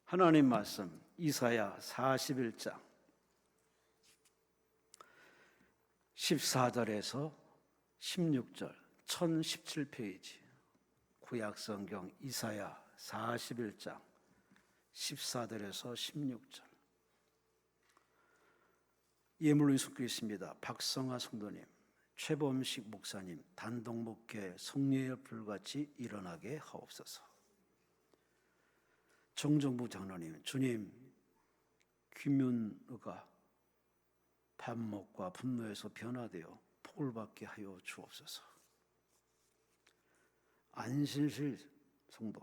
하나님 말씀 이사야 41장 14절에서 16절 1017페이지 구약성경 이사야 41장 14절에서 16절. 예물로 섞여 있습니다. 박성아 성도님, 최범식 목사님 단독 목회 성례의 불같이 일어나게 하옵소서. 정정부 장로님, 주님 김윤의가 반목과 분노에서 변화되어 폭을 받게 하여 주옵소서. 안신실 성도,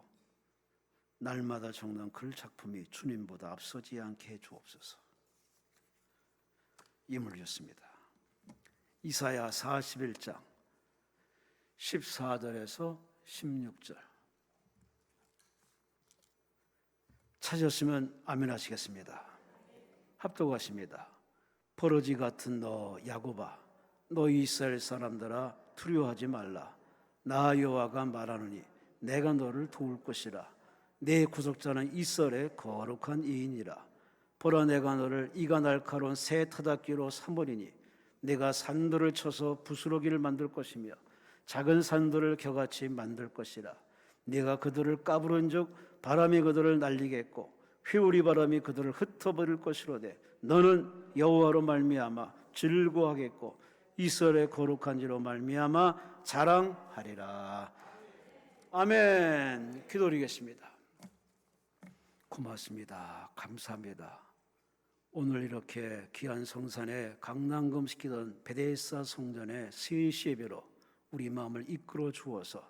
날마다 적는 글 작품이 주님보다 앞서지 않게 해 주옵소서. 예물이었습니다. 이사야 41장 14절에서 16절. 찾으셨으면 아멘 하시겠습니다. 합독하십니다. 버러지 같은 너 야곱아, 너 이스라엘 사람들아 두려워하지 말라. 나 여호와가 말하노니 내가 너를 도울 것이라. 내 구속자는 이스라엘의 거룩한 이인이라. 보라, 내가 너를 이가 날카로운 새 타닥기로 삼으리니 내가 산들을 쳐서 부스러기를 만들 것이며 작은 산들을 겨같이 만들 것이라. 네가 그들을 까부른즉 바람이 그들을 날리겠고 회오리 바람이 그들을 흩어버릴 것이로되 너는 여호와로 말미암아 즐거워하겠고 이스라엘의 거룩한 지로 말미암아 자랑하리라. 아멘. 기도드리겠습니다. 고맙습니다. 감사합니다. 오늘 이렇게 귀한 성산에 강낭금 시키던 베데스다 성전의 세시 예배로 우리 마음을 이끌어 주어서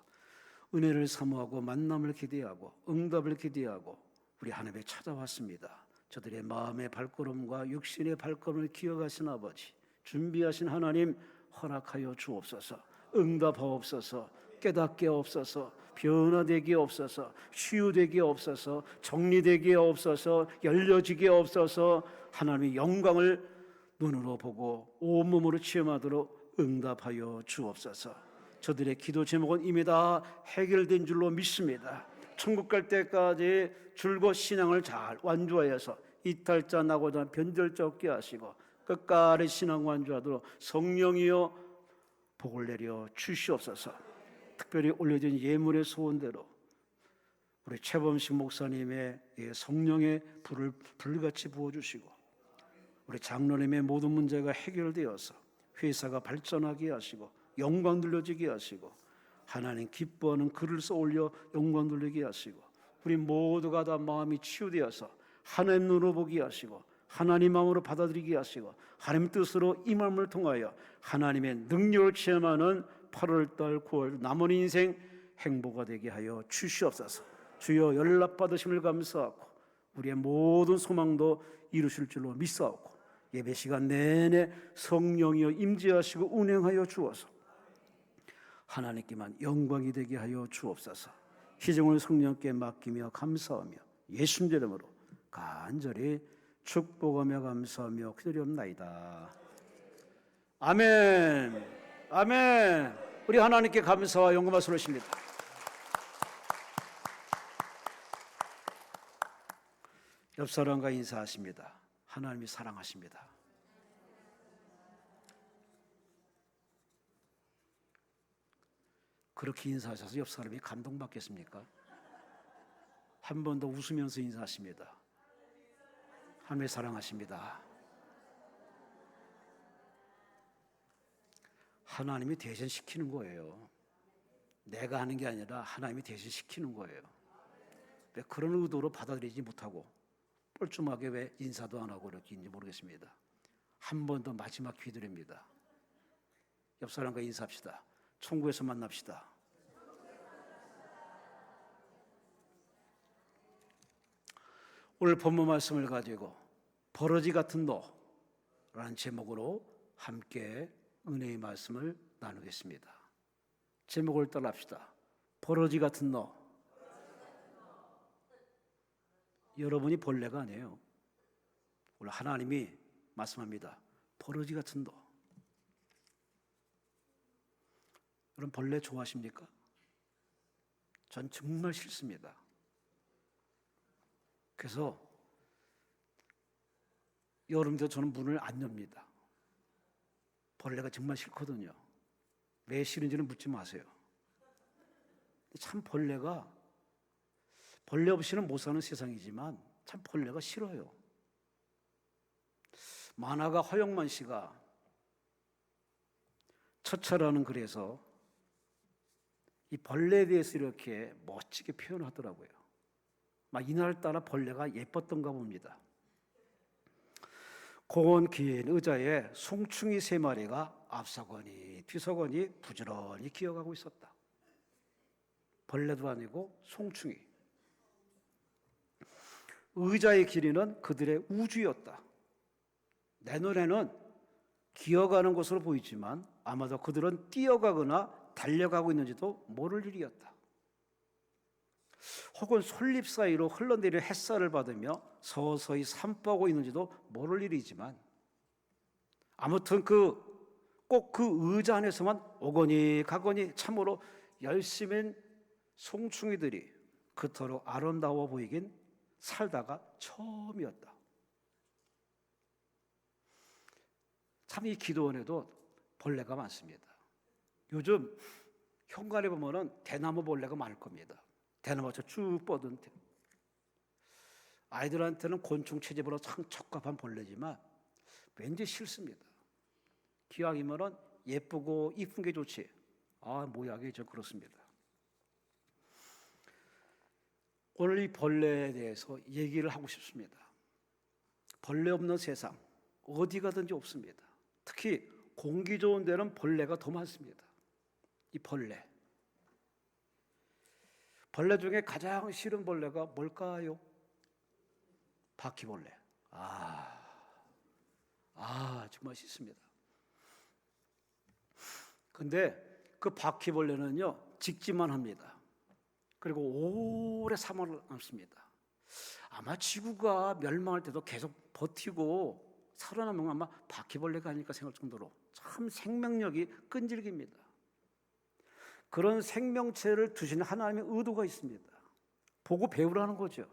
은혜를 사모하고 만남을 기대하고 응답을 기대하고 우리 하나님에 찾아왔습니다. 저들의 마음의 발걸음과 육신의 발걸음을 기억하신 아버지, 준비하신 하나님 허락하여 주옵소서. 응답하옵소서. 깨닫게 없어서, 변화되게 없어서, 치유되게 없어서, 정리되게 없어서, 열려지게 없어서 하나님의 영광을 눈으로 보고 온몸으로 체험하도록 응답하여 주옵소서. 저들의 기도 제목은 이미 다 해결된 줄로 믿습니다. 천국 갈 때까지 줄곧 신앙을 잘 완주하여서 이탈자 나고자 변절자 없게 하시고 끝까지 신앙 완주하도록 성령이여 복을 내려 주시옵소서. 특별히 올려진 예물의 소원대로 우리 최범식 목사님의 성령의 불을 불같이 부어주시고 우리 장로님의 모든 문제가 해결되어서 회사가 발전하게 하시고 영광 돌려지게 하시고 하나님 기뻐하는 글을 써올려 영광 돌리게 하시고 우리 모두가 다 마음이 치유되어서 하나님 눈으로 보게 하시고 하나님 마음으로 받아들이게 하시고 하나님 뜻으로 이 마음을 통하여 하나님의 능력을 체험하는 8월달 9월 남은 인생 행복가 되게 하여 주시옵소서. 주여 연락받으심을 감사하고 우리의 모든 소망도 이루실 줄로 믿사오고 예배 시간 내내 성령이여 임재하시고 운행하여 주어서 하나님께만 영광이 되게 하여 주옵소서. 희정을 성령께 맡기며 감사하며 예수님 이름으로 간절히 축복하며 감사하며 기도리옵나이다. 아멘. 아멘. 우리 하나님께 감사와 영광 말씀하십니다. 옆 사람과 인사하십니다. 하나님이 사랑하십니다. 그렇게 인사하셔서 옆 사람이 감동받겠습니까? 한 번 더 웃으면서 인사하십니다. 하나님이 사랑하십니다. 하나님이 대신 시키는 거예요. 내가 하는 게 아니라 하나님이 대신 시키는 거예요. 왜 그런 의도로 받아들이지 못하고 뻘쭘하게 왜 인사도 안 하고 이렇게 인지 모르겠습니다. 한 번 더 마지막 기회 드립니다. 옆 사람과 인사합시다. 천국에서 만납시다. 오늘 본문 말씀을 가지고 버러지 같은 너라는 제목으로 함께 은혜의 말씀을 나누겠습니다. 제목을 따라합시다. 버러지 같은 너. 여러분이 벌레가 아니에요. 오늘 하나님이 말씀합니다. 버러지 같은 너. 여러분 벌레 좋아하십니까? 전 정말 싫습니다. 그래서 여름도 저는 문을 안 엽니다. 벌레가 정말 싫거든요. 왜 싫은지는 묻지 마세요. 참 벌레 없이는 못 사는 세상이지만 참 벌레가 싫어요. 만화가 허영만 씨가 처처라는 글에서 이 벌레에 대해서 이렇게 멋지게 표현하더라고요. 막 이날따라 벌레가 예뻤던가 봅니다. 공원 긴 의자에 송충이 3마리가 앞서거니 뒤서거니 부지런히 기어가고 있었다. 벌레도 아니고 송충이. 의자의 길이는 그들의 우주였다. 내 눈에는 기어가는 것으로 보이지만 아마도 그들은 뛰어가거나 달려가고 있는지도 모를 일이었다. 혹은 솔잎 사이로 흘러내리는 햇살을 받으며 서서히 산보하고 있는지도 모를 일이지만 아무튼 꼭 그 의자 안에서만 오거니 가거니 참으로 열심인 송충이들이 그토록 아름다워 보이긴 살다가 처음이었다. 참 이 기도원에도 벌레가 많습니다. 요즘 현관에 보면은 대나무 벌레가 많을 겁니다. 대나무처럼 쭉 뻗은 아이들한테는 곤충 채집으로 참 적합한 벌레지만 왠지 싫습니다. 기왕이면은 예쁘고 이쁜 게 좋지. 모양이 좀 그렇습니다. 오늘 이 벌레에 대해서 얘기를 하고 싶습니다. 벌레 없는 세상 어디 가든지 없습니다. 특히 공기 좋은 데는 벌레가 더 많습니다. 이 벌레 중에 가장 싫은 벌레가 뭘까요? 바퀴벌레. 정말 싫습니다. 근데 그 바퀴벌레는요 직지만 합니다. 그리고 오래 살아남습니다. 아마 지구가 멸망할 때도 계속 버티고 살아남은 건 아마 바퀴벌레가 아닐까 생각할 정도로 참 생명력이 끈질깁니다. 그런 생명체를 두신 하나님의 의도가 있습니다. 보고 배우라는 거죠.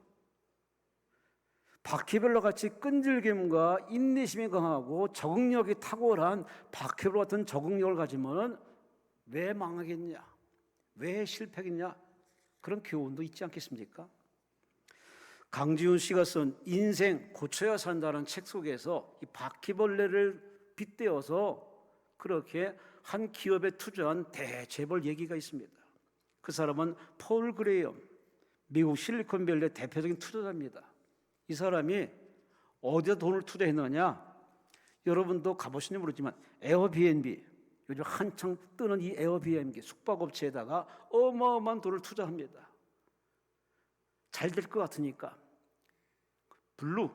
바퀴벌레 같이 끈질김과 인내심이 강하고 적응력이 탁월한 바퀴벌레 같은 적응력을 가지면 왜 망하겠냐? 왜 실패하겠냐? 그런 교훈도 있지 않겠습니까? 강지훈 씨가 쓴 인생 고쳐야 산다는 책 속에서 이 바퀴벌레를 빗대어서 그렇게 한 기업에 투자한 대재벌 얘기가 있습니다. 그 사람은 폴 그레이엄, 미국 실리콘밸리의 대표적인 투자자입니다. 이 사람이 어디에 돈을 투자했느냐? 여러분도 가보시는지 모르지만 에어비앤비, 요즘 한창 뜨는 이 에어비앤비 숙박업체에다가 어마어마한 돈을 투자합니다. 잘 될 것 같으니까. 블루,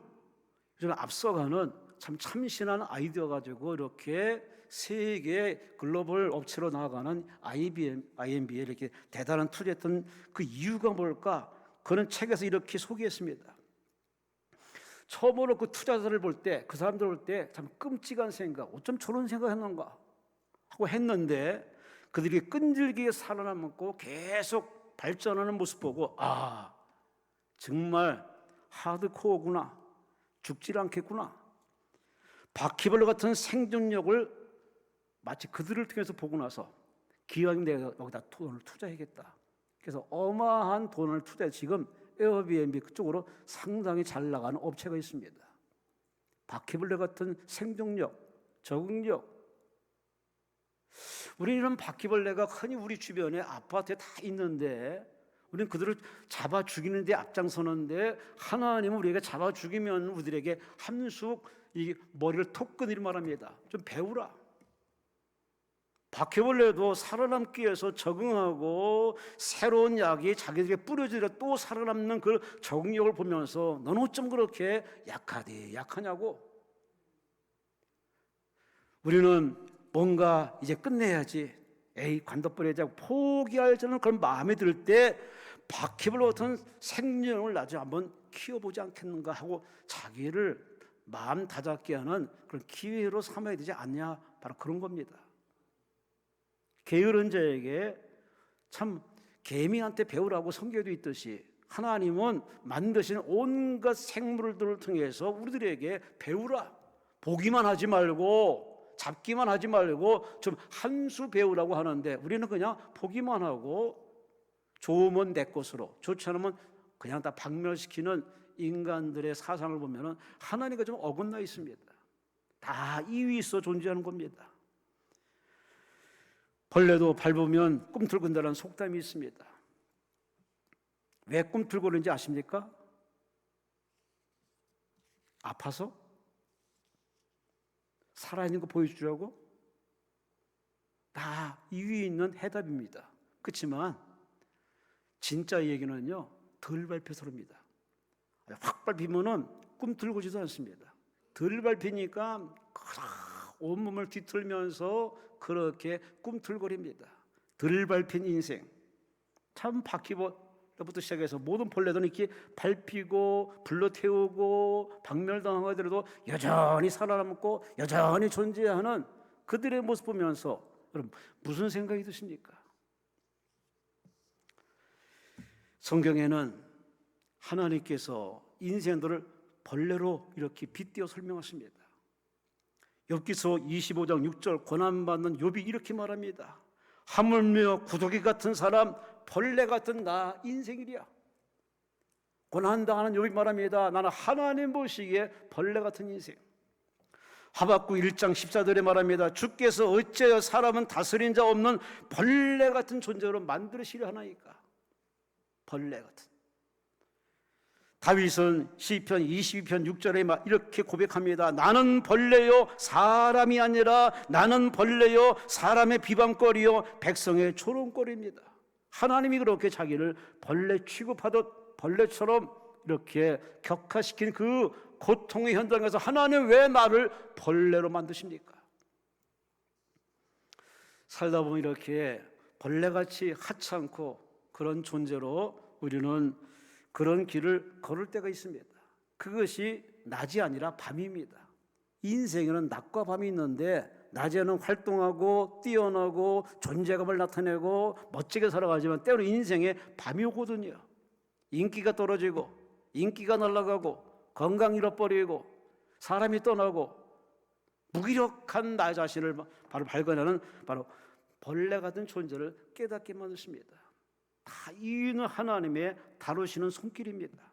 요즘 앞서가는 참 참신한 아이디어 가지고 이렇게 세계 글로벌 업체로 나아가는 IBM에 이렇게 대단한 투자했던 그 이유가 뭘까? 그런 책에서 이렇게 소개했습니다. 처음으로 그 투자자를 볼 때, 그 사람들 볼 때 참 끔찍한 생각, 어쩜 저런 생각했는가 하고 했는데 그들이 끈질기게 살아남고 계속 발전하는 모습 보고 정말 하드코어구나, 죽질 않겠구나. 바퀴벌레 같은 생존력을 마치 그들을 통해서 보고 나서 기왕 내가 여기다 돈을 투자해야겠다. 그래서 어마어마한 돈을 투자해 지금 에어비앤비 그쪽으로 상당히 잘 나가는 업체가 있습니다. 바퀴벌레 같은 생존력, 적응력. 우리는 이런 바퀴벌레가 흔히 우리 주변에 아파트에 다 있는데 우리는 그들을 잡아 죽이는 데 앞장서는데 하나님은 우리에게 잡아 죽이면 우리에게 한쑥 이 머리를 톡 끄는 말합니다. 좀 배우라. 바퀴벌레도 살아남기 위해서 적응하고 새로운 약이 자기들에게 뿌려지려 또 살아남는 그 적응력을 보면서 너는 어쩜 그렇게 약하냐고. 우리는 뭔가 이제 끝내야지, 관둬버려야지 포기할 저는 그런 마음이 들 때 바퀴벌레 같은 생명을 나중에 한번 키워보지 않겠는가 하고 자기를 마음 다잡게 하는 그런 기회로 삼아야 되지 않냐, 바로 그런 겁니다. 게으른 자에게 참 개미한테 배우라고 성경에도 있듯이 하나님은 만드신 온갖 생물들을 통해서 우리들에게 배우라. 보기만 하지 말고 잡기만 하지 말고 좀 한 수 배우라고 하는데 우리는 그냥 보기만 하고 좋으면 내 것으로, 좋지 않으면 그냥 다 박멸시키는 인간들의 사상을 보면 하나님과 좀 어긋나 있습니다. 다 이위 있어 존재하는 겁니다. 벌레도 밟으면 꿈틀꾼다는 속담이 있습니다. 왜 꿈틀거리는지 아십니까? 아파서? 살아있는 거 보여주려고? 다 이위 있는 해답입니다. 그렇지만 진짜 얘기는요, 덜 밟혀서 그럽니다. 확 밟히면은 꿈틀거리지도 않습니다. 덜 밟히니까 온몸을 뒤틀면서 그렇게 꿈틀거립니다. 덜 밟힌 인생. 참 바퀴부터 시작해서 모든 벌레들은 이렇게 밟히고 불러태우고 박멸당하고 하더라도 여전히 살아남고 여전히 존재하는 그들의 모습 보면서 여러분 무슨 생각이 드십니까? 성경에는 하나님께서 인생들을 벌레로 이렇게 빗대어 설명하십니다. 욥기서 25장 6절 고난받는 욥이 이렇게 말합니다. 하물며 구더기 같은 사람, 벌레 같은 나 인생이랴. 고난당하는 욥이 말합니다. 나는 하나님 보시기에 벌레 같은 인생. 하박국 1장 14절에 말합니다. 주께서 어찌하여 사람은 다스린 자 없는 벌레 같은 존재로 만들으시려 하나이까. 벌레 같은. 다윗은 시편 22편 6절에 이렇게 고백합니다. 나는 벌레요 사람이 아니라 나는 벌레요 사람의 비방거리요 백성의 조롱거리입니다. 하나님이 그렇게 자기를 벌레 취급하듯 벌레처럼 이렇게 격화시킨 그 고통의 현장에서 하나님 왜 나를 벌레로 만드십니까? 살다 보면 이렇게 벌레같이 하찮고 그런 존재로 우리는 그런 길을 걸을 때가 있습니다. 그것이 낮이 아니라 밤입니다. 인생에는 낮과 밤이 있는데 낮에는 활동하고 뛰어나고 존재감을 나타내고 멋지게 살아가지만 때로는 인생에 밤이 오거든요. 인기가 떨어지고 인기가 날아가고 건강 잃어버리고 사람이 떠나고 무기력한 나 자신을 바로 발견하는 바로 벌레 같은 존재를 깨닫게 만드십니다. 다 이유는 하나님의 다루시는 손길입니다.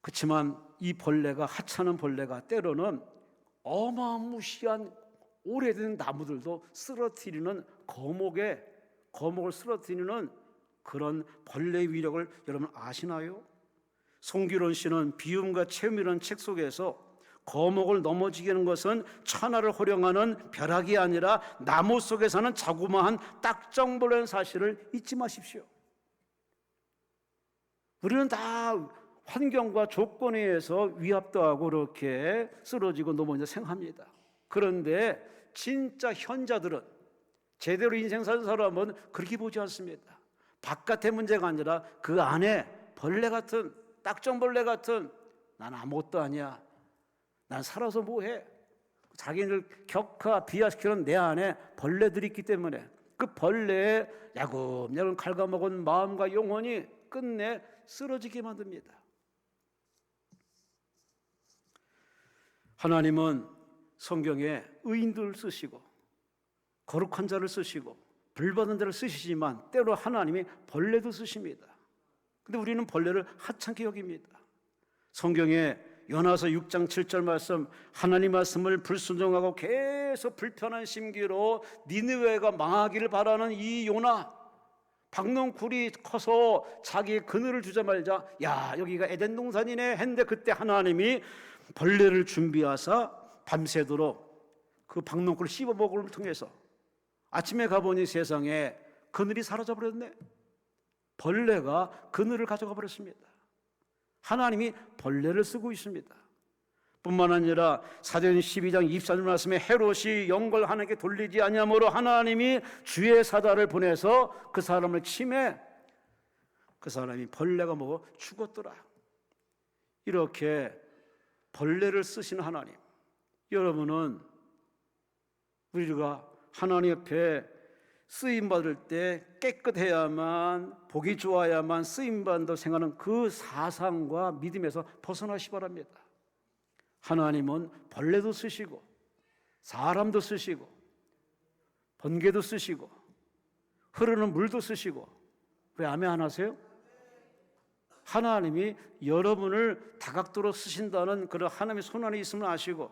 그렇지만 이 벌레가 하찮은 벌레가 때로는 어마무시한 오래된 나무들도 쓰러뜨리는 거목을 쓰러뜨리는 그런 벌레의 위력을 여러분 아시나요? 송기론 씨는 비움과 체험이라는 책 속에서 거목을 넘어지게 하는 것은 천하를 호령하는 벼락이 아니라 나무 속에 사는 자그마한 딱정벌레라는 사실을 잊지 마십시오. 우리는 다 환경과 조건에 의해서 위압도 하고 그렇게 쓰러지고 넘어져 생합니다. 그런데 진짜 현자들은 제대로 인생 사는 사람은 그렇게 보지 않습니다. 바깥의 문제가 아니라 그 안에 벌레 같은 딱정벌레 같은 난 아무것도 아니야. 난 살아서 뭐해? 자기를 격하 비하시키는 내 안에 벌레들이 있기 때문에 그 벌레에 야금야금 갉아먹은 마음과 영혼이 끝내 쓰러지게 만듭니다. 하나님은 성경에 의인들을 쓰시고 거룩한 자를 쓰시고 벌받은 자를 쓰시지만 때로 하나님이 벌레도 쓰십니다. 근데 우리는 벌레를 하찮게 여깁니다. 성경에 요나서 6장 7절 말씀, 하나님 말씀을 불순종하고 계속 불편한 심기로 니느웨가 망하기를 바라는 이 요나, 박농쿨이 커서 자기 그늘을 주자마자 야 여기가 에덴 동산이네 했는데 그때 하나님이 벌레를 준비하사 밤새도록 그 박농쿨을 씹어먹음을 통해서 아침에 가보니 세상에 그늘이 사라져버렸네. 벌레가 그늘을 가져가 버렸습니다. 하나님이 벌레를 쓰고 있습니다. 뿐만 아니라 사도행 12장 24절 말씀에 헤롯이 영걸 하나님께 돌리지 아니하므로 하나님이 주의 사자를 보내서 그 사람을 치매 그 사람이 벌레가 먹어 죽었더라. 이렇게 벌레를 쓰시는 하나님, 여러분은 우리가 하나님 옆에 쓰임받을 때 깨끗해야만, 보기 좋아야만 쓰임받는다고 생각하는 그 사상과 믿음에서 벗어나시 바랍니다. 하나님은 벌레도 쓰시고 사람도 쓰시고 번개도 쓰시고 흐르는 물도 쓰시고, 왜 아멘 안 하세요? 하나님이 여러분을 다각도로 쓰신다는 그런 하나님의 손안에 있음을 아시고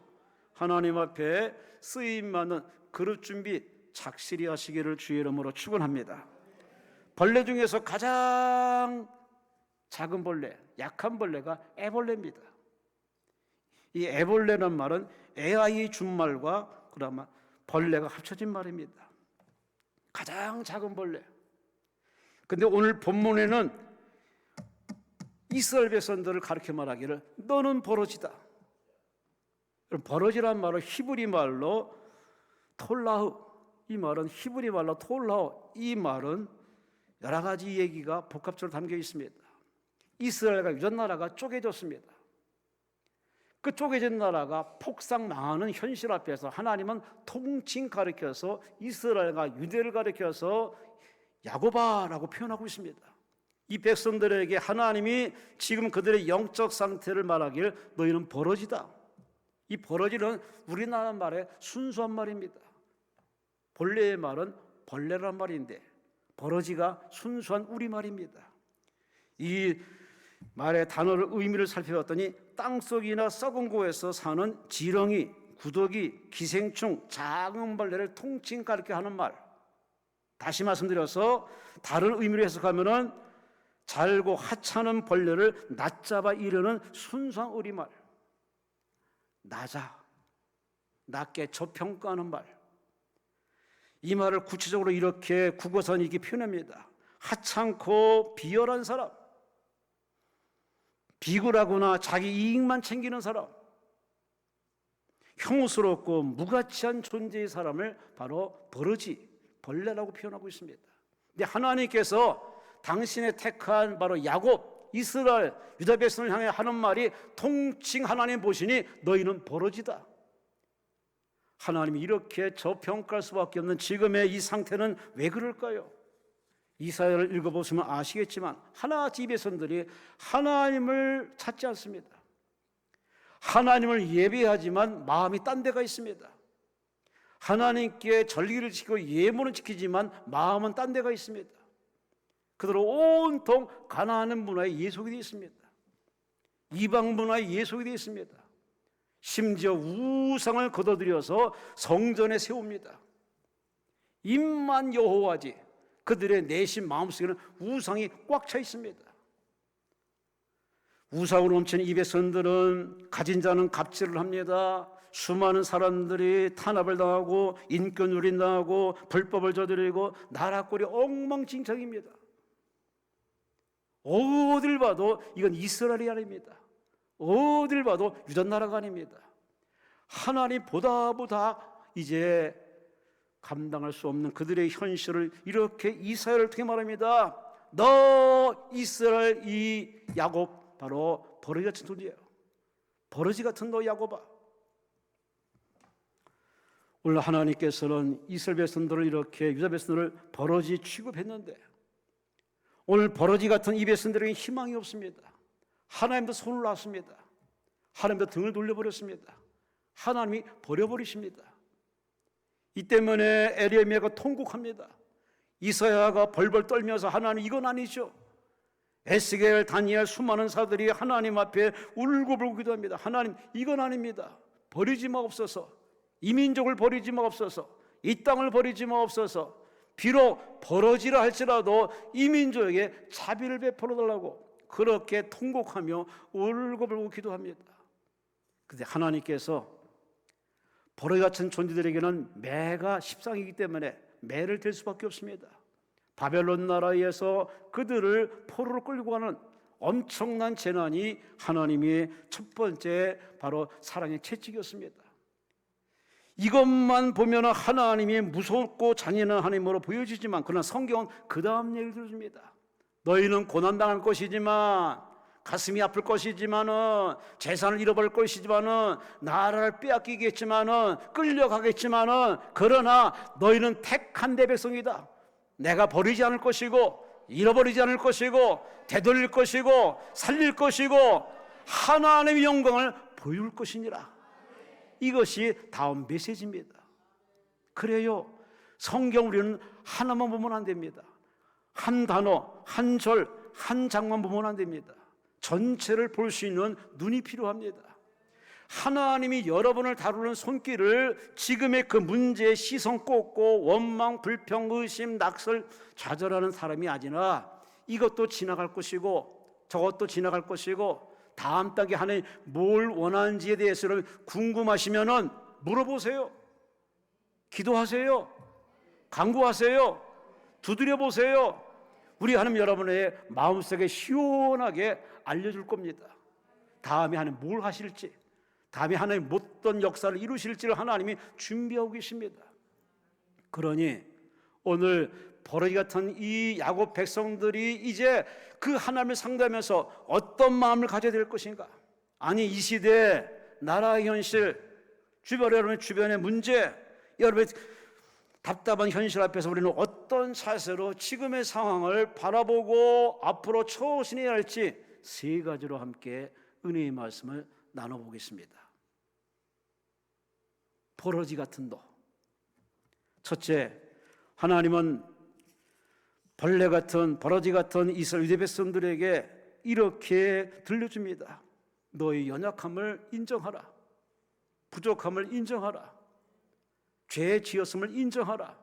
하나님 앞에 쓰임받는 그릇 준비 착실히 하시기를 주의 이름으로 축원합니다. 벌레 중에서 가장 작은 벌레, 약한 벌레가 애벌레입니다. 이 애벌레란 말은 AI 준말과 그나마 벌레가 합쳐진 말입니다. 가장 작은 벌레. 근데 오늘 본문에는 이스라엘 백성들을 가르쳐 말하기를 너는 버러지다. 버러지란 말은 히브리 말로 톨라흐, 이 말은 히브리 말로 톨라흐, 이 말은 여러 가지 얘기가 복합적으로 담겨 있습니다. 이스라엘과 유다 나라가 쪼개졌습니다. 그 쪼개진 나라가 폭삭 망하는 현실 앞에서 하나님은 통칭 가르쳐서 이스라엘과 유대를 가르쳐서 야고바라고 표현하고 있습니다. 이 백성들에게 하나님이 지금 그들의 영적 상태를 말하기를 너희는 버러지다. 이 버러지는 우리나라 말의 순수한 말입니다. 본래의 말은 벌레란 말인데 버러지가 순수한 우리말입니다. 이 말의 단어를 의미를 살펴봤더니 땅속이나 썩은 곳에서 사는 지렁이, 구더기, 기생충, 작은 벌레를 통칭 가르쳐 하는 말. 다시 말씀드려서 다른 의미로 해석하면은 잘고 하찮은 벌레를 낮잡아 이르는 순수한 우리말. 낮게 저평가하는 말. 이 말을 구체적으로 이렇게 국어선이 이렇게 표현합니다. 하찮고 비열한 사람, 비굴하거나 자기 이익만 챙기는 사람, 혐오스럽고 무가치한 존재의 사람을 바로 버러지, 벌레라고 표현하고 있습니다. 근데 하나님께서 당신의 택한 바로 야곱, 이스라엘, 유다 백성을 향해 하는 말이 통칭 하나님 보시니 너희는 버러지다. 하나님이 이렇게 저평가할 수밖에 없는 지금의 이 상태는 왜 그럴까요? 이사야를 읽어보시면 아시겠지만 하나님 백성들이 하나님을 찾지 않습니다. 하나님을 예배하지만 마음이 딴 데가 있습니다. 하나님께 절기를 지키고 예물은 지키지만 마음은 딴 데가 있습니다. 그들은 온통 가나안 문화에 예속이 되어 있습니다. 이방 문화에 예속이 되어 있습니다. 심지어 우상을 거둬들여서 성전에 세웁니다. 입만 여호와지 그들의 내심 마음속에는 우상이 꽉 차 있습니다. 우상으로 넘치는 이 백성들은 가진 자는 갑질을 합니다. 수많은 사람들이 탄압을 당하고 인권유린 당하고 불법을 저지르고 나라꼴이 엉망진창입니다. 어딜 봐도 이건 이스라엘이 아닙니다. 어딜 봐도 유다 나라가 아닙니다. 하나님 보다 이제 감당할 수 없는 그들의 현실을 이렇게 이사야를 통해 말합니다. 너 이스라엘 이 야곱 바로 버러지 같은 존재예요. 버러지 같은 너 야곱아. 오늘 하나님께서는 이스라엘 백성들을 이렇게 유다 백성들을 버러지 취급했는데 오늘 버러지 같은 이 백성들에게 희망이 없습니다. 하나님도 손을 놨습니다. 하나님도 등을 돌려버렸습니다. 하나님이 버려버리십니다. 이 때문에 에레미야가 통곡합니다. 이사야가 벌벌 떨면서 하나님 이건 아니죠. 에스겔, 다니엘 수많은 사들이 하나님 앞에 울고불고 기도합니다. 하나님 이건 아닙니다. 버리지 마옵소서. 이 민족을 버리지 마옵소서. 이 땅을 버리지 마옵소서. 비록 버러지라 할지라도 이 민족에게 자비를 베풀어 달라고 그렇게 통곡하며 울고불고 기도합니다. 그런데 하나님께서 버러지 같은 존재들에게는 매가 십상이기 때문에 매를 댈 수밖에 없습니다. 바벨론 나라에서 그들을 포로로 끌고 가는 엄청난 재난이 하나님의 첫 번째 바로 사랑의 채찍이었습니다. 이것만 보면 하나님이 무섭고 잔인한 하나님으로 보여지지만 그러나 성경은 그 다음 얘기를 들어줍니다. 너희는 고난당할 것이지만 가슴이 아플 것이지만은, 재산을 잃어버릴 것이지만은, 나라를 빼앗기겠지만은, 끌려가겠지만은, 그러나 너희는 택한 내 백성이다. 내가 버리지 않을 것이고, 잃어버리지 않을 것이고, 되돌릴 것이고, 살릴 것이고, 하나님의 영광을 보여줄 것이니라. 이것이 다음 메시지입니다. 그래요, 성경 우리는 하나만 보면 안 됩니다. 한 단어, 한 절, 한 장만 보면 안 됩니다. 전체를 볼 수 있는 눈이 필요합니다. 하나님이 여러분을 다루는 손길을 지금의 그 문제에 시선 꽂고 원망, 불평, 의심, 낙설, 좌절하는 사람이 아니라 이것도 지나갈 것이고 저것도 지나갈 것이고 다음 단계 하나님 뭘 원하는지에 대해서 여러분 궁금하시면은 물어보세요. 기도하세요. 간구하세요. 두드려보세요. 우리 하나님 여러분의 마음속에 시원하게 알려줄 겁니다. 다음에 하나님 뭘 하실지, 다음에 하나님 어떤 역사를 이루실지를 하나님이 준비하고 계십니다. 그러니 오늘 버러지 같은 이 야곱 백성들이 이제 그 하나님을 상대하면서 어떤 마음을 가져야 될 것인가? 아니, 이 시대 나라의 현실, 여러분의 주변의 문제, 여러분의 답답한 현실 앞에서 우리는 어떤 자세로 지금의 상황을 바라보고 앞으로 처신해야 할지 세 가지로 함께 은혜의 말씀을 나눠보겠습니다. 버러지 같은 도. 첫째, 하나님은 벌레 같은 버러지 같은 이스라엘 유대 백성들에게 이렇게 들려줍니다. 너의 연약함을 인정하라. 부족함을 인정하라. 죄 지었음을 인정하라.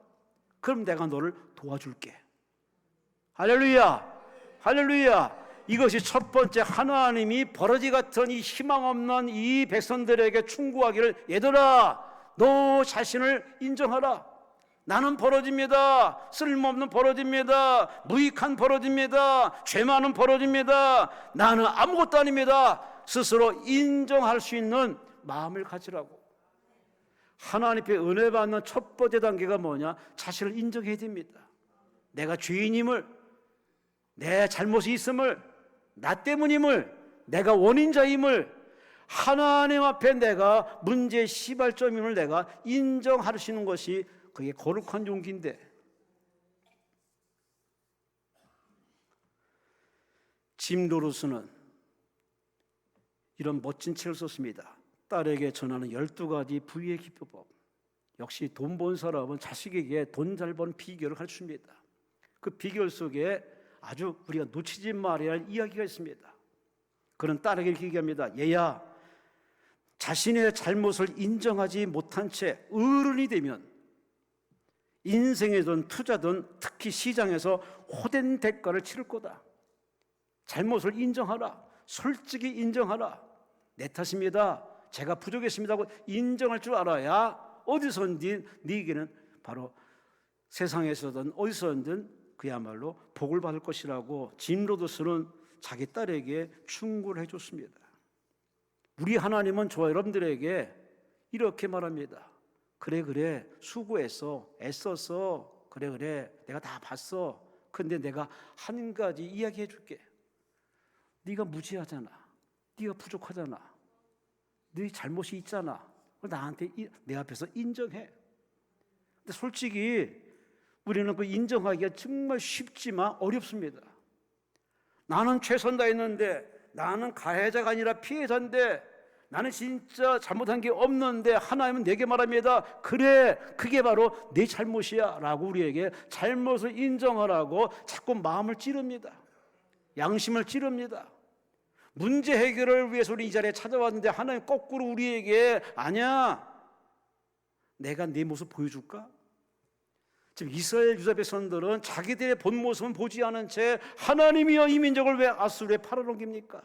그럼 내가 너를 도와줄게. 할렐루야, 할렐루야. 이것이 첫 번째, 하나님이 버러지 같은 이 희망 없는 이 백성들에게 충고하기를, 얘들아 너 자신을 인정하라. 나는 버러지입니다. 쓸모없는 버러지입니다. 무익한 버러지입니다. 죄 많은 버러지입니다. 나는 아무것도 아닙니다. 스스로 인정할 수 있는 마음을 가지라고. 하나님께 은혜 받는 첫 번째 단계가 뭐냐? 자신을 인정해야 됩니다. 내가 죄인임을, 내 잘못이 있음을, 나 때문임을, 내가 원인자임을, 하나님 앞에 내가 문제의 시발점임을 내가 인정하시는 것이 그게 거룩한 용기인데, 짐 로루스는 이런 멋진 책을 썼습니다. 딸에게 전하는 12가지 부의 기표법. 역시 돈 번 사람은 자식에게 돈 잘 번 비결을 가르칩니다. 그 비결 속에 아주 우리가 놓치지 말아야 할 이야기가 있습니다. 그는 딸에게 이렇게 얘기합니다. 얘야, 자신의 잘못을 인정하지 못한 채 어른이 되면 인생이든 투자든 특히 시장에서 호된 대가를 치를 거다. 잘못을 인정하라. 솔직히 인정하라. 내 탓입니다. 제가 부족했습니다 하고 인정할 줄 알아야 어디서든 네게는 바로 세상에서든 어디서든 그야말로 복을 받을 것이라고 짐 로더스는 자기 딸에게 충고를 해줬습니다. 우리 하나님은 저와 여러분들에게 이렇게 말합니다. 그래 수고했어, 애썼어, 그래 내가 다 봤어. 근데 내가 한 가지 이야기해 줄게. 네가 무지하잖아. 네가 부족하잖아. 네 잘못이 있잖아. 나한테 내 앞에서 인정해. 근데 솔직히 우리는 그 인정하기가 정말 쉽지만 어렵습니다. 나는 최선 다했는데, 나는 가해자가 아니라 피해자인데, 나는 진짜 잘못한 게 없는데 하나님은 내게 말합니다. 그래, 그게 바로 내 잘못이야 라고 우리에게 잘못을 인정하라고 자꾸 마음을 찌릅니다. 양심을 찌릅니다. 문제 해결을 위해서 우리 이 자리에 찾아왔는데 하나님 거꾸로 우리에게, 아니야, 내가 네 모습 보여줄까? 지금 이스라엘 유다 백성들은 자기들의 본 모습은 보지 않은 채 하나님이여 이 민족을 왜 아수르에 팔아넘깁니까?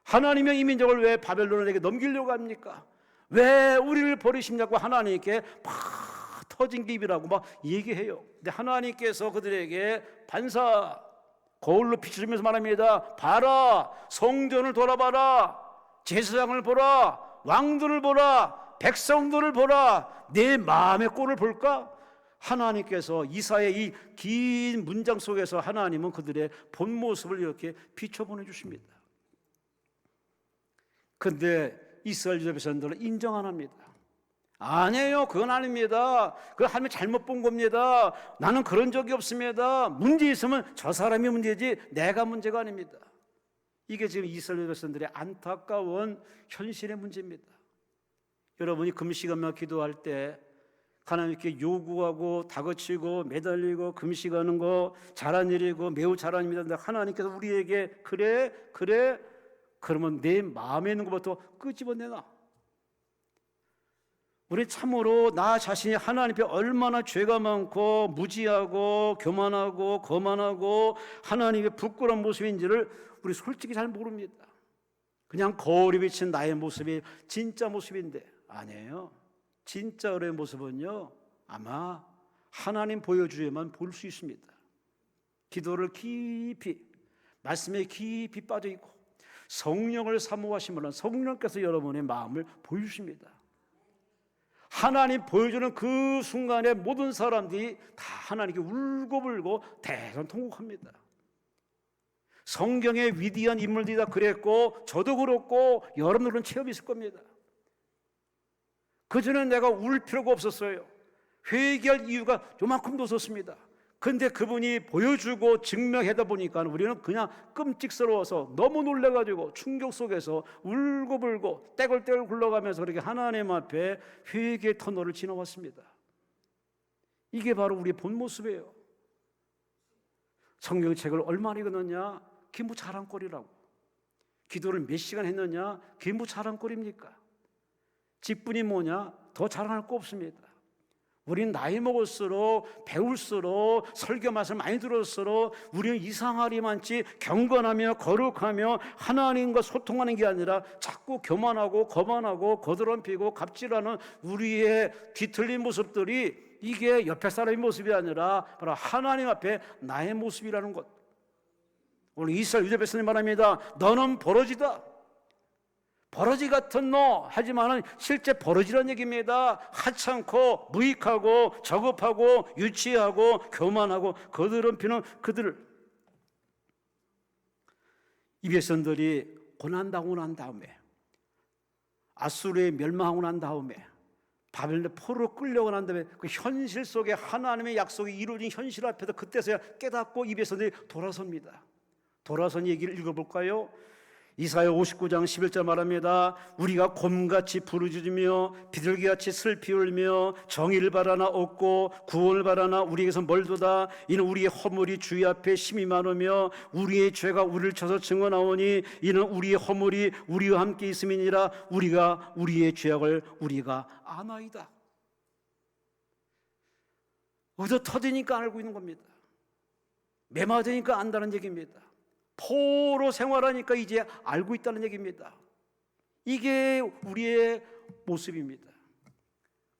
하나님이여 이 민족을 왜 바벨론에게 넘기려고 합니까? 왜 우리를 버리십냐고 하나님께 막 터진 입이라고 막 얘기해요. 근데 하나님께서 그들에게 반사, 거울로 비추면서 말합니다. 봐라, 성전을 돌아봐라, 제사장을 보라, 왕들을 보라, 백성들을 보라. 내 마음의 꼴을 볼까? 하나님께서 이사의 이 긴 문장 속에서 하나님은 그들의 본 모습을 이렇게 비춰 보내주십니다. 근데 이스라엘 유다 백성들은 인정 안 합니다. 아니에요, 그건 아닙니다. 그건 하나님 잘못 본 겁니다. 나는 그런 적이 없습니다. 문제 있으면 저 사람이 문제지 내가 문제가 아닙니다. 이게 지금 이스라엘 백성들의 안타까운 현실의 문제입니다. 여러분이 금식하며 기도할 때 하나님께 요구하고 다그치고 매달리고 금식하는 거 잘한 일이고 매우 잘한 일이다. 하나님께서 우리에게 그래 그러면 내 마음에 있는 것부터 끄집어내놔. 우리 참으로 나 자신이 하나님 앞에 얼마나 죄가 많고 무지하고 교만하고 거만하고 하나님의 부끄러운 모습인지를 우리 솔직히 잘 모릅니다. 그냥 거울에 비친 나의 모습이 진짜 모습인데 아니에요. 진짜 우리의 모습은요, 아마 하나님 보여주야만 볼 수 있습니다. 기도를 깊이, 말씀에 깊이 빠져 있고 성령을 사모하시면 성령께서 여러분의 마음을 보여주십니다. 하나님 보여주는 그 순간에 모든 사람들이 다 하나님께 울고불고 대성통곡합니다. 성경의 위대한 인물들이 다 그랬고 저도 그렇고 여러분들은 체험이 있을 겁니다. 그전에 내가 울 필요가 없었어요. 회개할 이유가 요만큼도 없었습니다. 근데 그분이 보여주고 증명하다 보니까 우리는 그냥 끔찍스러워서 너무 놀라가지고 충격 속에서 울고불고 떼굴떼굴 굴러가면서 그렇게 하나님 앞에 회개의 터널을 지나왔습니다. 이게 바로 우리의 본 모습이에요. 성경책을 얼마나 읽었느냐? 그게 뭐 자랑거리라고. 기도를 몇 시간 했느냐? 그게 뭐 자랑거리입니까? 직분이 뭐냐? 더 자랑할 거 없습니다. 우리는 나이 먹을수록 배울수록 설교 말씀 많이 들을수록 우리는 이상하리 많지 경건하며 거룩하며 하나님과 소통하는 게 아니라 자꾸 교만하고 거만하고 거드럼피고 갑질하는 우리의 뒤틀린 모습들이 이게 옆에 사람의 모습이 아니라 바로 하나님 앞에 나의 모습이라는 것. 오늘 이스라엘 유다 백성이 말합니다. 너는 버러지다. 버러지 같은 너 하지만은 실제 버러지라는 얘기입니다. 하찮고 무익하고 저급하고 유치하고 교만하고 거드럼피는 그들. 이 백성들이 고난당하고 난 다음에 아수르에 멸망하고 난 다음에 바벨론의 포로로 끌려고 난 다음에 그 현실 속에 하나님의 약속이 이루어진 현실 앞에서 그때서야 깨닫고 이 백성들이 돌아섭니다. 돌아선 얘기를 읽어볼까요? 이사야 59장 11절 말합니다. 우리가 곰같이 부르짖으며 비둘기같이 슬피 울며 정의를 바라나 없고 구원을 바라나 우리에게서 멀도다. 이는 우리의 허물이 주의 앞에 심히 많으며 우리의 죄가 우리를 쳐서 증언하오니 이는 우리의 허물이 우리와 함께 있음이니라. 우리가 우리의 죄악을 우리가 아나이다. 얻어 터지니까 알고 있는 겁니다. 매맞으니까 안다는 얘기입니다. 포로 생활하니까 이제 알고 있다는 얘기입니다. 이게 우리의 모습입니다.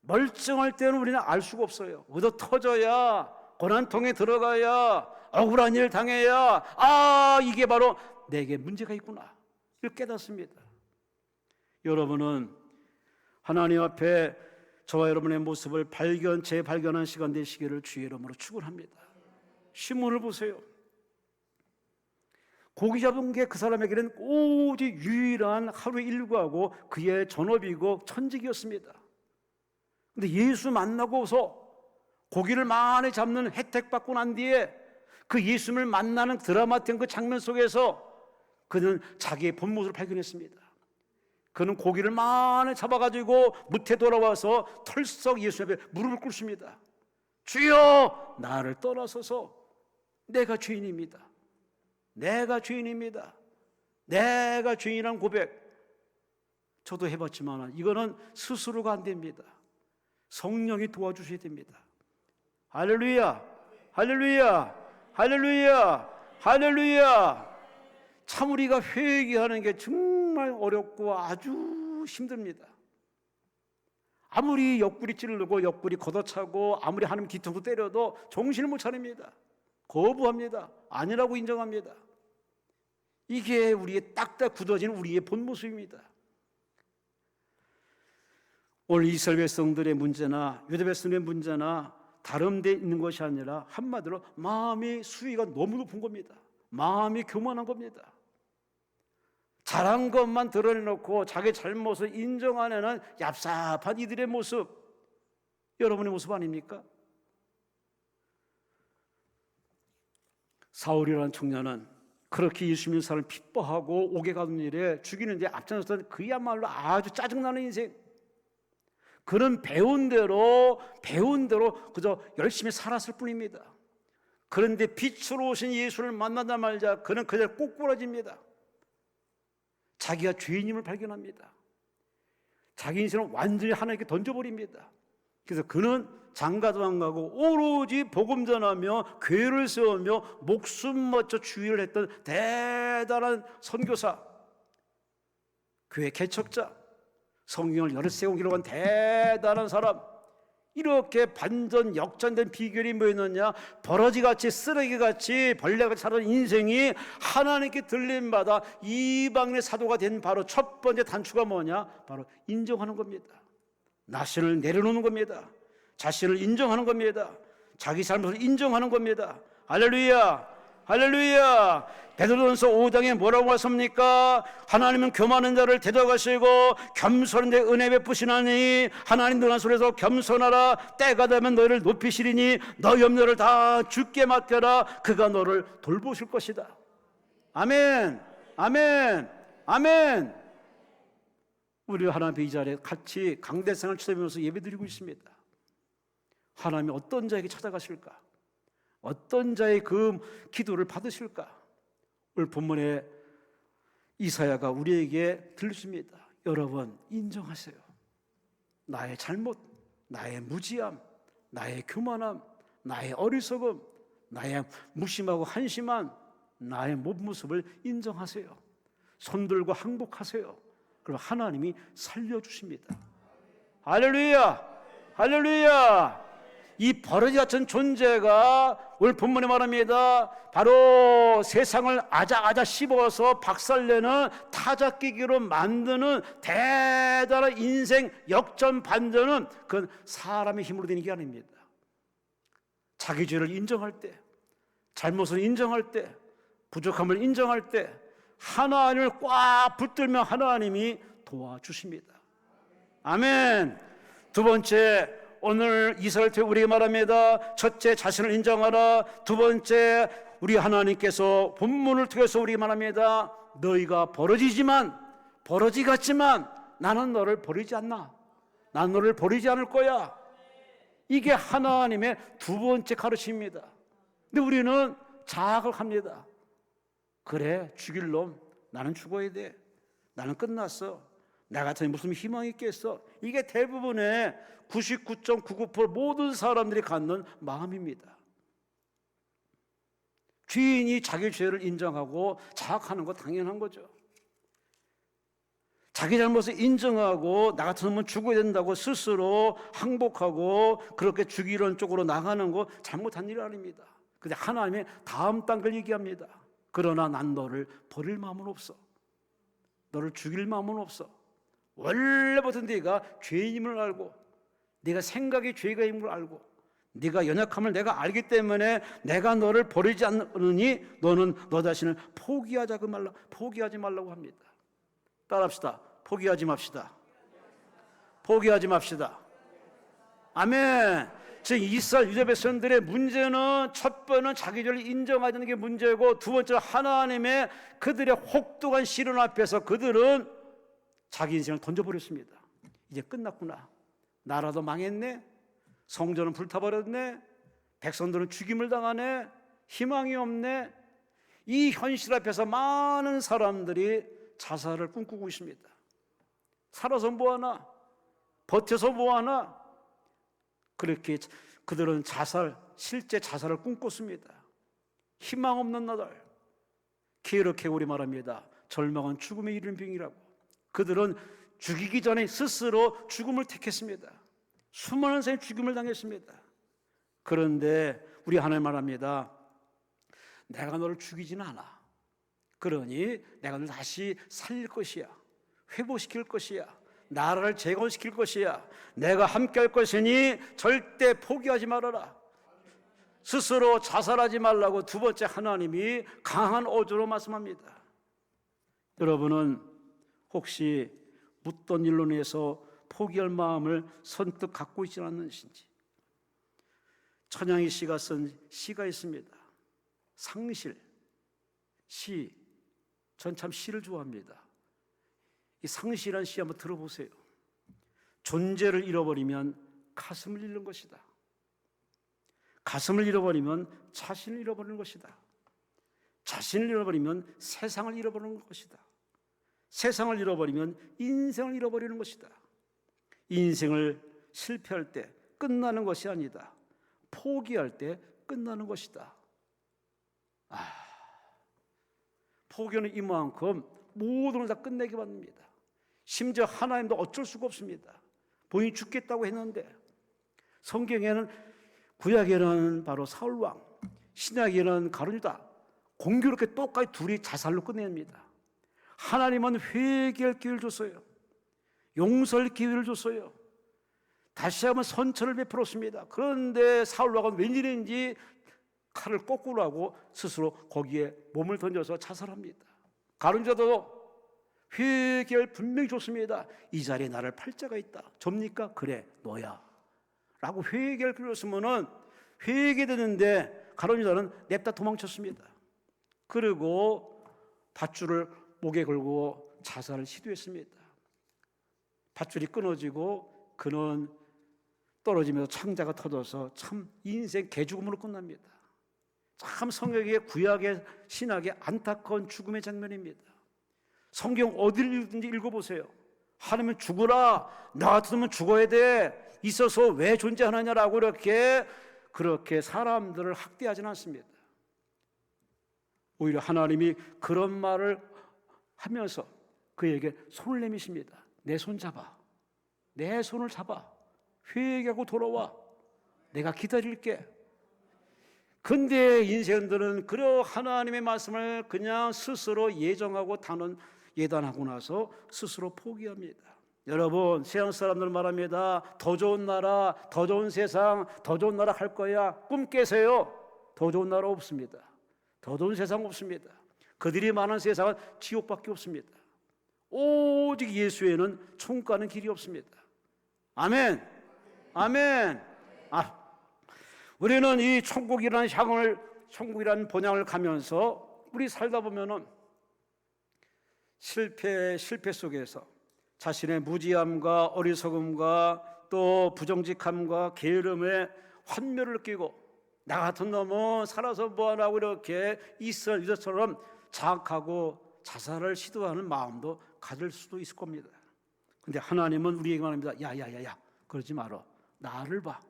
멀쩡할 때는 우리는 알 수가 없어요. 얻어 터져야 고난통에 들어가야 억울한 일 당해야 이게 바로 내게 문제가 있구나 이걸 깨닫습니다. 여러분은 하나님 앞에 저와 여러분의 모습을 재발견한 시간 되시기를 주의 이름으로 축원합니다. 신문을 보세요. 고기 잡은 게 그 사람에게는 오직 유일한 하루 일과고 그의 전업이고 천직이었습니다. 근데 예수 만나고서 고기를 많이 잡는 혜택 받고 난 뒤에 그 예수님을 만나는 드라마틱한 그 장면 속에서 그는 자기의 본 모습을 발견했습니다. 그는 고기를 많이 잡아가지고 무태 돌아와서 털썩 예수 앞에 무릎을 꿇습니다. 주여 나를 떠나서서 내가 죄인입니다. 내가 죄인입니다. 내가 죄인이란 고백 저도 해봤지만 이거는 스스로가 안 됩니다. 성령이 도와주셔야 됩니다. 할렐루야, 할렐루야, 할렐루야, 할렐루야. 참 우리가 회개하는 게 정말 어렵고 아주 힘듭니다. 아무리 옆구리 찌르고 옆구리 걷어차고 아무리 하나님 뒤통수 때려도 정신을 못 차립니다. 거부합니다. 아니라고 인정합니다. 이게 우리의 딱딱 굳어진 우리의 본 모습입니다. 오늘 이스라엘 백성들의 문제나 유다 백성들의 문제나 다른 데 있는 것이 아니라 한마디로 마음의 수위가 너무 높은 겁니다. 마음이 교만한 겁니다. 잘한 것만 드러내놓고 자기 잘못을 인정 안 하는 얍삽한 이들의 모습, 여러분의 모습 아닙니까? 사울이라는 청년은 그렇게 예수 믿는 사람을 핍박하고 옥에 가둔 일에 죽이는데 앞장섰던 그야말로 아주 짜증나는 인생, 그는 배운 대로 그저 열심히 살았을 뿐입니다. 그런데 빛으로 오신 예수를 만나다 말자 그는 그대로 꼬꾸라집니다. 자기가 죄인임을 발견합니다. 자기 인생을 완전히 하나님께 던져버립니다. 그래서 그는 장가도 안 가고 오로지 복음 전하며 교회를 세우며 목숨 맞춰 주의를 했던 대단한 선교사, 교회 개척자, 성경을 여러 세 권 기록한 대단한 사람, 이렇게 반전 역전된 비결이 뭐였느냐? 버러지같이 쓰레기같이 벌레같이 살아온 인생이 하나님께 들림받아 이방인의 사도가 된 바로 첫 번째 단추가 뭐냐? 바로 인정하는 겁니다. 나신을 내려놓는 겁니다. 자신을 인정하는 겁니다. 자기 잘못을 인정하는 겁니다. 할렐루야, 할렐루야. 베드로전서 5장에 뭐라고 하십니까? 하나님은 교만한 자를 대적하시고 겸손한 데 은혜 베푸시나니 하나님 능한 손에서 겸손하라. 때가 되면 너희를 높이시리니 너희 염려를 다 주께 맡겨라. 그가 너를 돌보실 것이다. 아멘, 아멘, 아멘. 우리 하나님 이 자리에 같이 강대상을 쳐다보면서 예배드리고 있습니다. 하나님이 어떤 자에게 찾아가실까? 어떤 자의 그 기도를 받으실까? 오늘 본문에 이사야가 우리에게 들려줍니다. 여러분, 인정하세요. 나의 잘못, 나의 무지함, 나의 교만함, 나의 어리석음, 나의 무심하고 한심한 나의 모습을 인정하세요. 손들고 항복하세요. 그럼 하나님이 살려주십니다. 할렐루야, 할렐루야. 이 버러지 같은 존재가 오늘 본문에 말합니다. 바로 세상을 아작아작 씹어서 박살내는 타작기기로 만드는 대단한 인생 역전 반전은 그건 사람의 힘으로 되는 게 아닙니다. 자기 죄를 인정할 때, 잘못을 인정할 때, 부족함을 인정할 때 하나님을 꽉 붙들면 하나님이 도와주십니다. 아멘. 두 번째, 오늘 이스라엘 우리에게 말합니다. 첫째, 자신을 인정하라. 두 번째, 우리 하나님께서 본문을 통해서 우리에게 말합니다. 너희가 버러지 같지만 나는 너를 버리지 않나. 나는 너를 버리지 않을 거야. 이게 하나님의 두 번째 가르침입니다. 근데 우리는 자학을 합니다. 그래, 죽일 놈, 나는 죽어야 돼. 나는 끝났어. 나 같으니 무슨 희망이 있겠어. 이게 대부분의 99.99% 모든 사람들이 갖는 마음입니다. 죄인이 자기 죄를 인정하고 자학하는 거 당연한 거죠. 자기 잘못을 인정하고 나 같으면 죽어야 된다고 스스로 항복하고 그렇게 죽이려는 쪽으로 나가는 거 잘못한 일 아닙니다. 근데 하나님의 다음 단계를 얘기합니다. 그러나 난 너를 버릴 마음은 없어. 너를 죽일 마음은 없어. 원래부터 네가 죄인임을 알고 네가 생각이 죄가 임을 알고 네가 연약함을 내가 알기 때문에 내가 너를 버리지 않으니 너는 너 자신을 포기하지 말라고 합니다. 따라합시다. 포기하지 맙시다. 포기하지 맙시다. 아멘. 즉 이스라엘 유대 백성들의 문제는 첫 번은 자기 죄를 인정하는 게 문제고, 두 번째는 하나님의 그들의 혹독한 시련 앞에서 그들은 자기 인생을 던져버렸습니다. 이제 끝났구나. 나라도 망했네. 성전은 불타버렸네. 백성들은 죽임을 당하네. 희망이 없네. 이 현실 앞에서 많은 사람들이 자살을 꿈꾸고 있습니다. 살아서 뭐하나? 버텨서 뭐하나? 그렇게 그들은 실제 자살을 꿈꿨습니다. 희망 없는 나들. 이렇게 우리 말합니다. 절망은 죽음에 이르는 병이라고. 그들은 죽이기 전에 스스로 죽음을 택했습니다. 수많은 사람이 죽임을 당했습니다. 그런데 우리 하나님 말합니다. 내가 너를 죽이지는 않아. 그러니 내가 너를 다시 살릴 것이야. 회복시킬 것이야. 나라를 재건시킬 것이야. 내가 함께 할 것이니 절대 포기하지 말아라. 스스로 자살하지 말라고 두 번째 하나님이 강한 어조로 말씀합니다. 여러분은 혹시 묻던 일로 인해서 포기할 마음을 선뜻 갖고 있지 않으신지? 천양희 씨가 쓴 시가 있습니다. 상실 시. 전 참 시를 좋아합니다. 이 상실이라는 시 한번 들어보세요. 존재를 잃어버리면 가슴을 잃는 것이다. 가슴을 잃어버리면 자신을 잃어버리는 것이다. 자신을 잃어버리면 세상을 잃어버리는 것이다. 세상을 잃어버리면 인생을 잃어버리는 것이다. 인생을 실패할 때 끝나는 것이 아니다. 포기할 때 끝나는 것이다. 포기는 이만큼 모든 걸 다 끝내게 만듭니다. 심지어 하나님도 어쩔 수가 없습니다. 본인이 죽겠다고 했는데, 성경에는 구약에는 바로 사울왕, 신약에는 가룟유다, 공교롭게 똑같이 둘이 자살로 끝냅니다. 하나님은 회개할 기회를 줬어요. 용서할 기회를 줬어요. 다시 한번 선처를 베풀었습니다. 그런데 사울왕은 웬일인지 칼을 거꾸로 하고 스스로 거기에 몸을 던져서 자살합니다. 가룟유다도 회개를 분명히 줬습니다. 이 자리에 나를 팔자가 있다. 접니까? 그래, 너야 라고 회개를 빌었으면은 회개되는데 가룟유다는 냅다 도망쳤습니다. 그리고 밧줄을 목에 걸고 자살을 시도했습니다. 밧줄이 끊어지고 그는 떨어지면서 창자가 터져서 참 인생 개죽음으로 끝납니다. 참 성경의 구약의 신학의 안타까운 죽음의 장면입니다. 성경 어디를 읽든지 읽어보세요. 하나님은 죽으라, 나 같으면 죽어야 돼, 있어서 왜 존재하느냐라고 그렇게 사람들을 학대하지는 않습니다. 오히려 하나님이 그런 말을 하면서 그에게 손을 내미십니다. 내 손 잡아, 내 손을 잡아, 회개하고 돌아와, 내가 기다릴게. 근데 인생들은 그러 하나님의 말씀을 그냥 스스로 예정하고 예단하고 나서 스스로 포기합니다. 여러분, 세상 사람들 말합니다. 더 좋은 나라, 더 좋은 세상, 더 좋은 나라 할 거야. 꿈 깨세요. 더 좋은 나라 없습니다. 더 좋은 세상 없습니다. 그들이 말하는 세상은 지옥밖에 없습니다. 오직 예수에는 천국 가는 길이 없습니다. 아멘. 아멘. 우리는 이 천국이라는 본향을 가면서 우리 살다 보면은 실패 속에서 자신의 무지함과 어리석음과 또 부정직함과 게으름에 환멸을 느끼고 나 같은 놈은 살아서 뭐하라고 이렇게 이스라엘 유다처럼 자학하고 자살을 시도하는 마음도 가질 수도 있을 겁니다. 근데 하나님은 우리에게 말합니다. 야야야야, 그러지 마라. 나를 봐.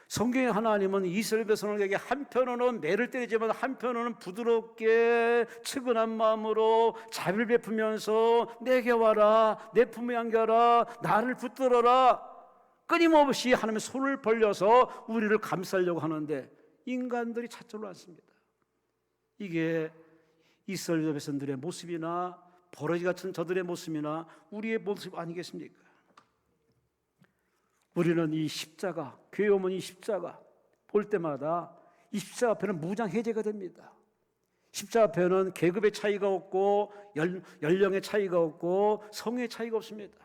성경의 하나님은 이스라엘 백성에게 한편으로는 매를 때리지만 한편으로는 부드럽게 측은한 마음으로 자비를 베푸면서 내게 와라, 내 품에 안겨라, 나를 붙들어라, 끊임없이 하나님의 손을 벌려서 우리를 감싸려고 하는데 인간들이 찾지를 않습니다. 이게 이스라엘 백성들의 모습이나 버러지 같은 저들의 모습이나 우리의 모습 아니겠습니까? 우리는 이 십자가, 교회 오면 이 십자가 볼 때마다 이 십자가 앞에는 무장해제가 됩니다. 십자가 앞에는 계급의 차이가 없고 연령의 차이가 없고 성의 차이가 없습니다.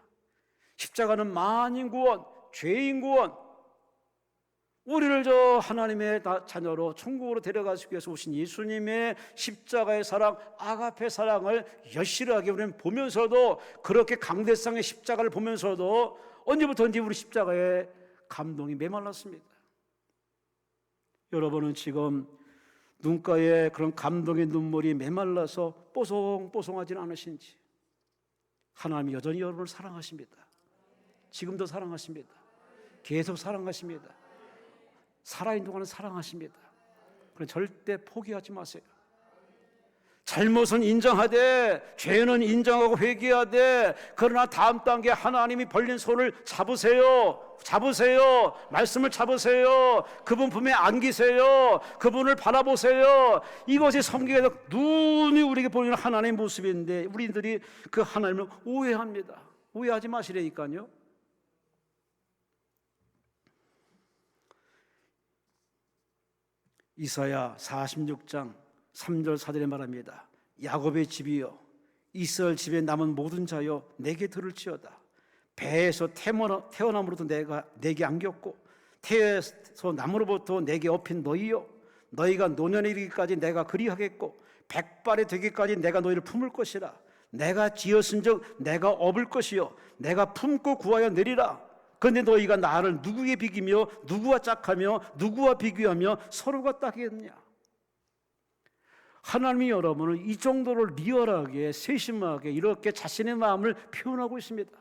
십자가는 만인 구원, 죄인 구원, 우리를 하나님의 자녀로 천국으로 데려가시기 위해서 오신 예수님의 십자가의 사랑, 아가페 사랑을 여실하게 우리는 보면서도, 그렇게 강대상의 십자가를 보면서도 언제부터인지 우리 십자가에 감동이 메말랐습니다. 여러분은 지금 눈가에 그런 감동의 눈물이 메말라서 뽀송뽀송하지는 않으신지? 하나님이 여전히 여러분을 사랑하십니다. 지금도 사랑하십니다. 계속 사랑하십니다. 살아있는 동안은 사랑하십니다. 그러나 절대 포기하지 마세요. 잘못은 인정하되 죄는 인정하고 회개하되, 그러나 다음 단계 하나님이 벌린 손을 잡으세요. 말씀을 잡으세요. 그분 품에 안기세요. 그분을 바라보세요. 이것이 성경에서 눈이 우리에게 보이는 하나님의 모습인데 우리들이 그 하나님을 오해합니다. 오해하지 마시라니까요. 이사야 46장 3절 4절에 말합니다. 야곱의 집이여 이스라엘 집에 남은 모든 자여 내게 들을지어다. 배에서 태어남으로부터 내게 안겼고 태에서 남으로부터 내게 업힌 너희여 너희가 노년에 이르기까지 내가 그리하겠고 백발이 되기까지 내가 너희를 품을 것이라. 내가 지었은즉 내가 업을 것이요 내가 품고 구하여 내리라. 그런데 너희가 나를 누구에 비기며 누구와 짝하며 누구와 비교하며 서로가 딱이겠냐. 하나님이 여러분을 이 정도로 리얼하게 세심하게 이렇게 자신의 마음을 표현하고 있습니다.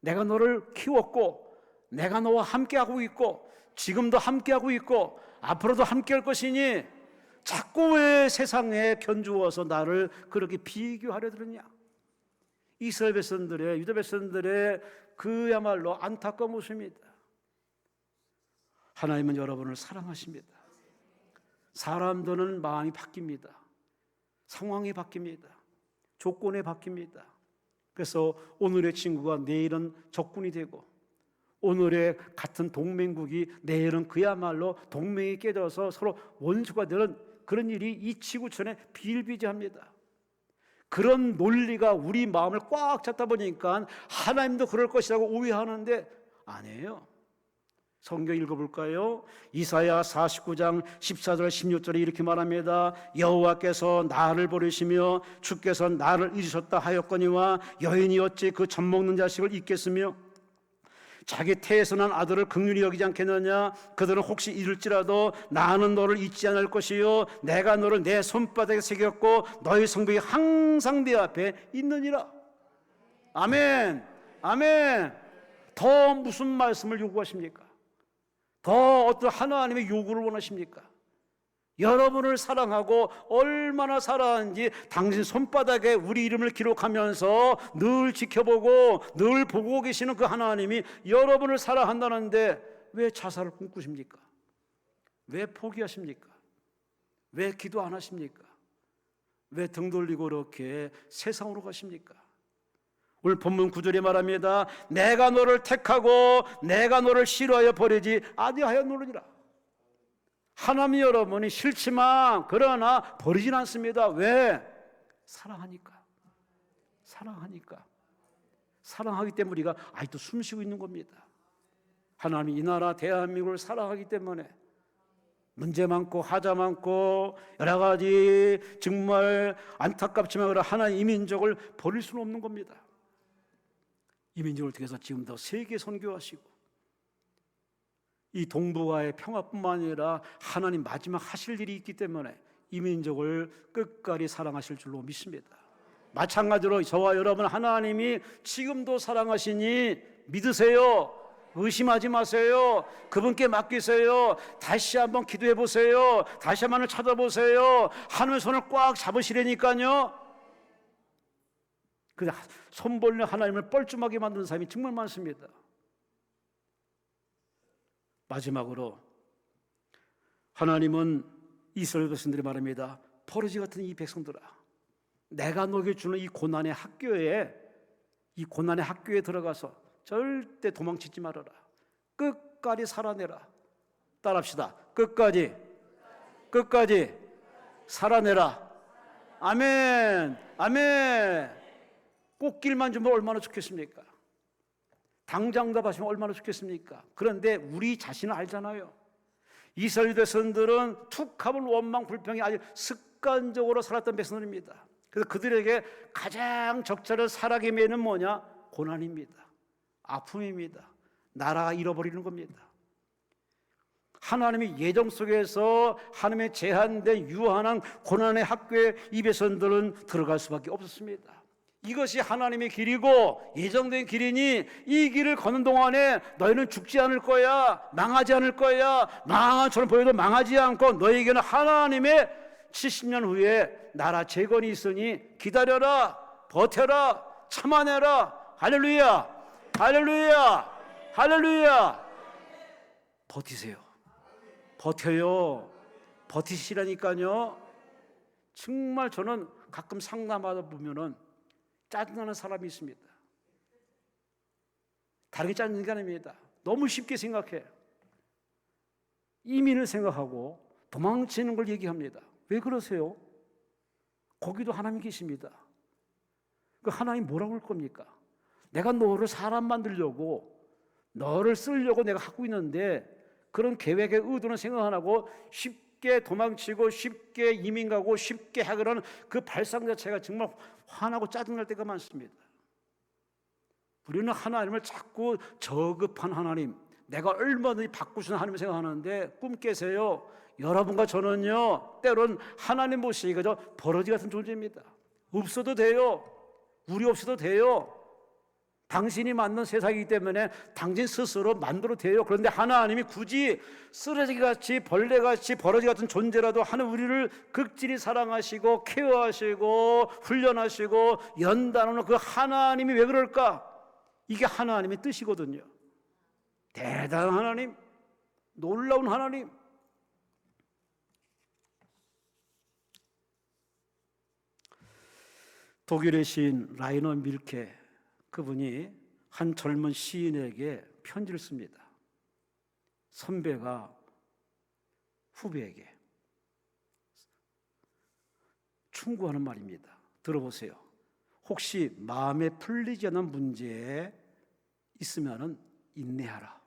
내가 너를 키웠고 내가 너와 함께하고 있고 지금도 함께하고 있고 앞으로도 함께할 것이니 자꾸 왜 세상에 견주어서 나를 그렇게 비교하려 드느냐. 이스라엘 백성들의 유다 백성들의 그야말로 안타까운 모습입니다. 하나님은 여러분을 사랑하십니다. 사람들은 마음이 바뀝니다. 상황이 바뀝니다. 조건이 바뀝니다. 그래서 오늘의 친구가 내일은 적군이 되고 오늘의 같은 동맹국이 내일은 그야말로 동맹이 깨져서 서로 원수가 되는 그런 일이 이 지구촌에 비일비재합니다. 그런 논리가 우리 마음을 꽉 잡다 보니까 하나님도 그럴 것이라고 오해하는데 아니에요. 성경 읽어볼까요? 이사야 49장 14절 16절에 이렇게 말합니다. 여호와께서 나를 버리시며 주께서 나를 잊으셨다 하였거니와 여인이 어찌 그 젖먹는 자식을 잊겠으며 자기 태에서 난 아들을 긍휼히 여기지 않겠느냐. 그들은 혹시 잊을지라도 나는 너를 잊지 않을 것이요 내가 너를 내 손바닥에 새겼고 너희 성벽이 항상 내 앞에 있느니라. 아멘. 아멘. 더 무슨 말씀을 요구하십니까? 더 어떤 하나님의 요구를 원하십니까? 여러분을 사랑하고 얼마나 사랑하는지 당신 손바닥에 우리 이름을 기록하면서 늘 지켜보고 늘 보고 계시는 그 하나님이 여러분을 사랑한다는데 왜 자살을 꿈꾸십니까? 왜 포기하십니까? 왜 기도 안 하십니까? 왜 등 돌리고 이렇게 세상으로 가십니까? 오늘 본문 9절에 말합니다. 내가 너를 택하고 내가 너를 싫어하여 버리지 아니하였노니라. 하나님 여러분이 싫지만 그러나 버리진 않습니다. 왜? 사랑하니까. 사랑하니까. 사랑하기 때문에 우리가 아직도 숨쉬고 있는 겁니다. 하나님이 이 나라 대한민국을 사랑하기 때문에 문제 많고 하자 많고 여러 가지 정말 안타깝지만 그러나 하나님 이 민족을 버릴 수는 없는 겁니다. 이 민족을 통해서 지금도 세계 선교하시고 이 동북아의 평화뿐만 아니라 하나님 마지막 하실 일이 있기 때문에 이 민족을 끝까지 사랑하실 줄로 믿습니다. 마찬가지로 저와 여러분 하나님이 지금도 사랑하시니 믿으세요. 의심하지 마세요. 그분께 맡기세요. 다시 한번 기도해 보세요. 다시 한번 찾아보세요. 하나님의 손을 꽉 잡으시라니까요. 근데 손 벌려 하나님을 뻘쭘하게 만드는 사람이 정말 많습니다. 마지막으로 하나님은 이스라엘 백성들이 말합니다. 포르지 같은 이 백성들아, 내가 너에게 주는 이 고난의 학교에 들어가서 절대 도망치지 말아라. 끝까지 살아내라. 따라합시다. 끝까지 살아내라. 아멘. 아멘. 꽃길만 주면 얼마나 좋겠습니까? 당장 답하시면 얼마나 좋겠습니까? 그런데 우리 자신을 알잖아요. 이스라엘 백성들은 툭하면 원망 불평이 아주 습관적으로 살았던 백성들입니다. 그래서 그들에게 가장 적절한 살아계 매는 뭐냐? 고난입니다. 아픔입니다. 나라가 잃어버리는 겁니다. 하나님의 예정 속에서 하나님의 제한된 유한한 고난의 학교에 이 백성들은 들어갈 수밖에 없었습니다. 이것이 하나님의 길이고 예정된 길이니 이 길을 걷는 동안에 너희는 죽지 않을 거야. 망하지 않을 거야. 망한 처럼 보여도 망하지 않고 너희에게는 하나님의 70년 후에 나라 재건이 있으니 기다려라. 버텨라. 참아내라. 할렐루야. 할렐루야. 할렐루야. 버티세요. 버텨요. 버티시라니까요. 정말 저는 가끔 상담하다 보면은 짜증나는 사람이 있습니다. 다르게 짜증나는 게 아닙니다. 너무 쉽게 생각해. 이민을 생각하고 도망치는 걸 얘기합니다. 왜 그러세요? 거기도 하나님 계십니다. 그 하나님 뭐라고 할 겁니까? 내가 너를 사람 만들려고, 너를 쓰려고 내가 하고 있는데 그런 계획의 의도는 생각 안 하고 쉽게 도망치고 쉽게 이민 가고 쉽게 하려는 그 발상 자체가 정말 화나고 짜증날 때가 많습니다. 우리는 하나님을 자꾸 저급한 하나님, 내가 얼마든지 바꾸시는 하나님을 생각하는데 꿈 깨세요. 여러분과 저는요, 때론 하나님 모시기가 저 버러지 같은 존재입니다. 없어도 돼요. 우리 없어도 돼요. 당신이 만든 세상이기 때문에 당신 스스로 만들어도 돼요. 그런데 하나님이 굳이 쓰레기같이 벌레같이 버러지 같은 존재라도 하는 우리를 극진히 사랑하시고 케어하시고 훈련하시고 연단하는 그 하나님이 왜 그럴까? 이게 하나님의 뜻이거든요. 대단한 하나님, 놀라운 하나님. 독일의 시인 라이너 밀케, 그분이 한 젊은 시인에게 편지를 씁니다. 선배가 후배에게 충고하는 말입니다. 들어보세요. 혹시 마음에 풀리지 않는 문제에 있으면 인내하라.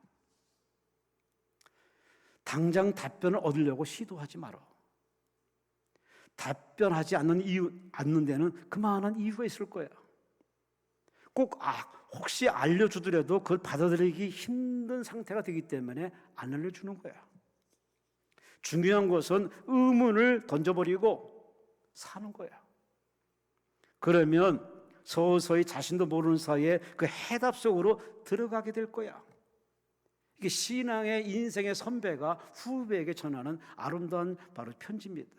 당장 답변을 얻으려고 시도하지 마라. 답변하지 않는 데는 그만한 이유가 있을 거야. 꼭 혹시 알려주더라도 그걸 받아들이기 힘든 상태가 되기 때문에 안 알려주는 거야. 중요한 것은 의문을 던져버리고 사는 거야. 그러면 서서히 자신도 모르는 사이에 그 해답 속으로 들어가게 될 거야. 이게 신앙의 인생의 선배가 후배에게 전하는 아름다운 바로 편지입니다.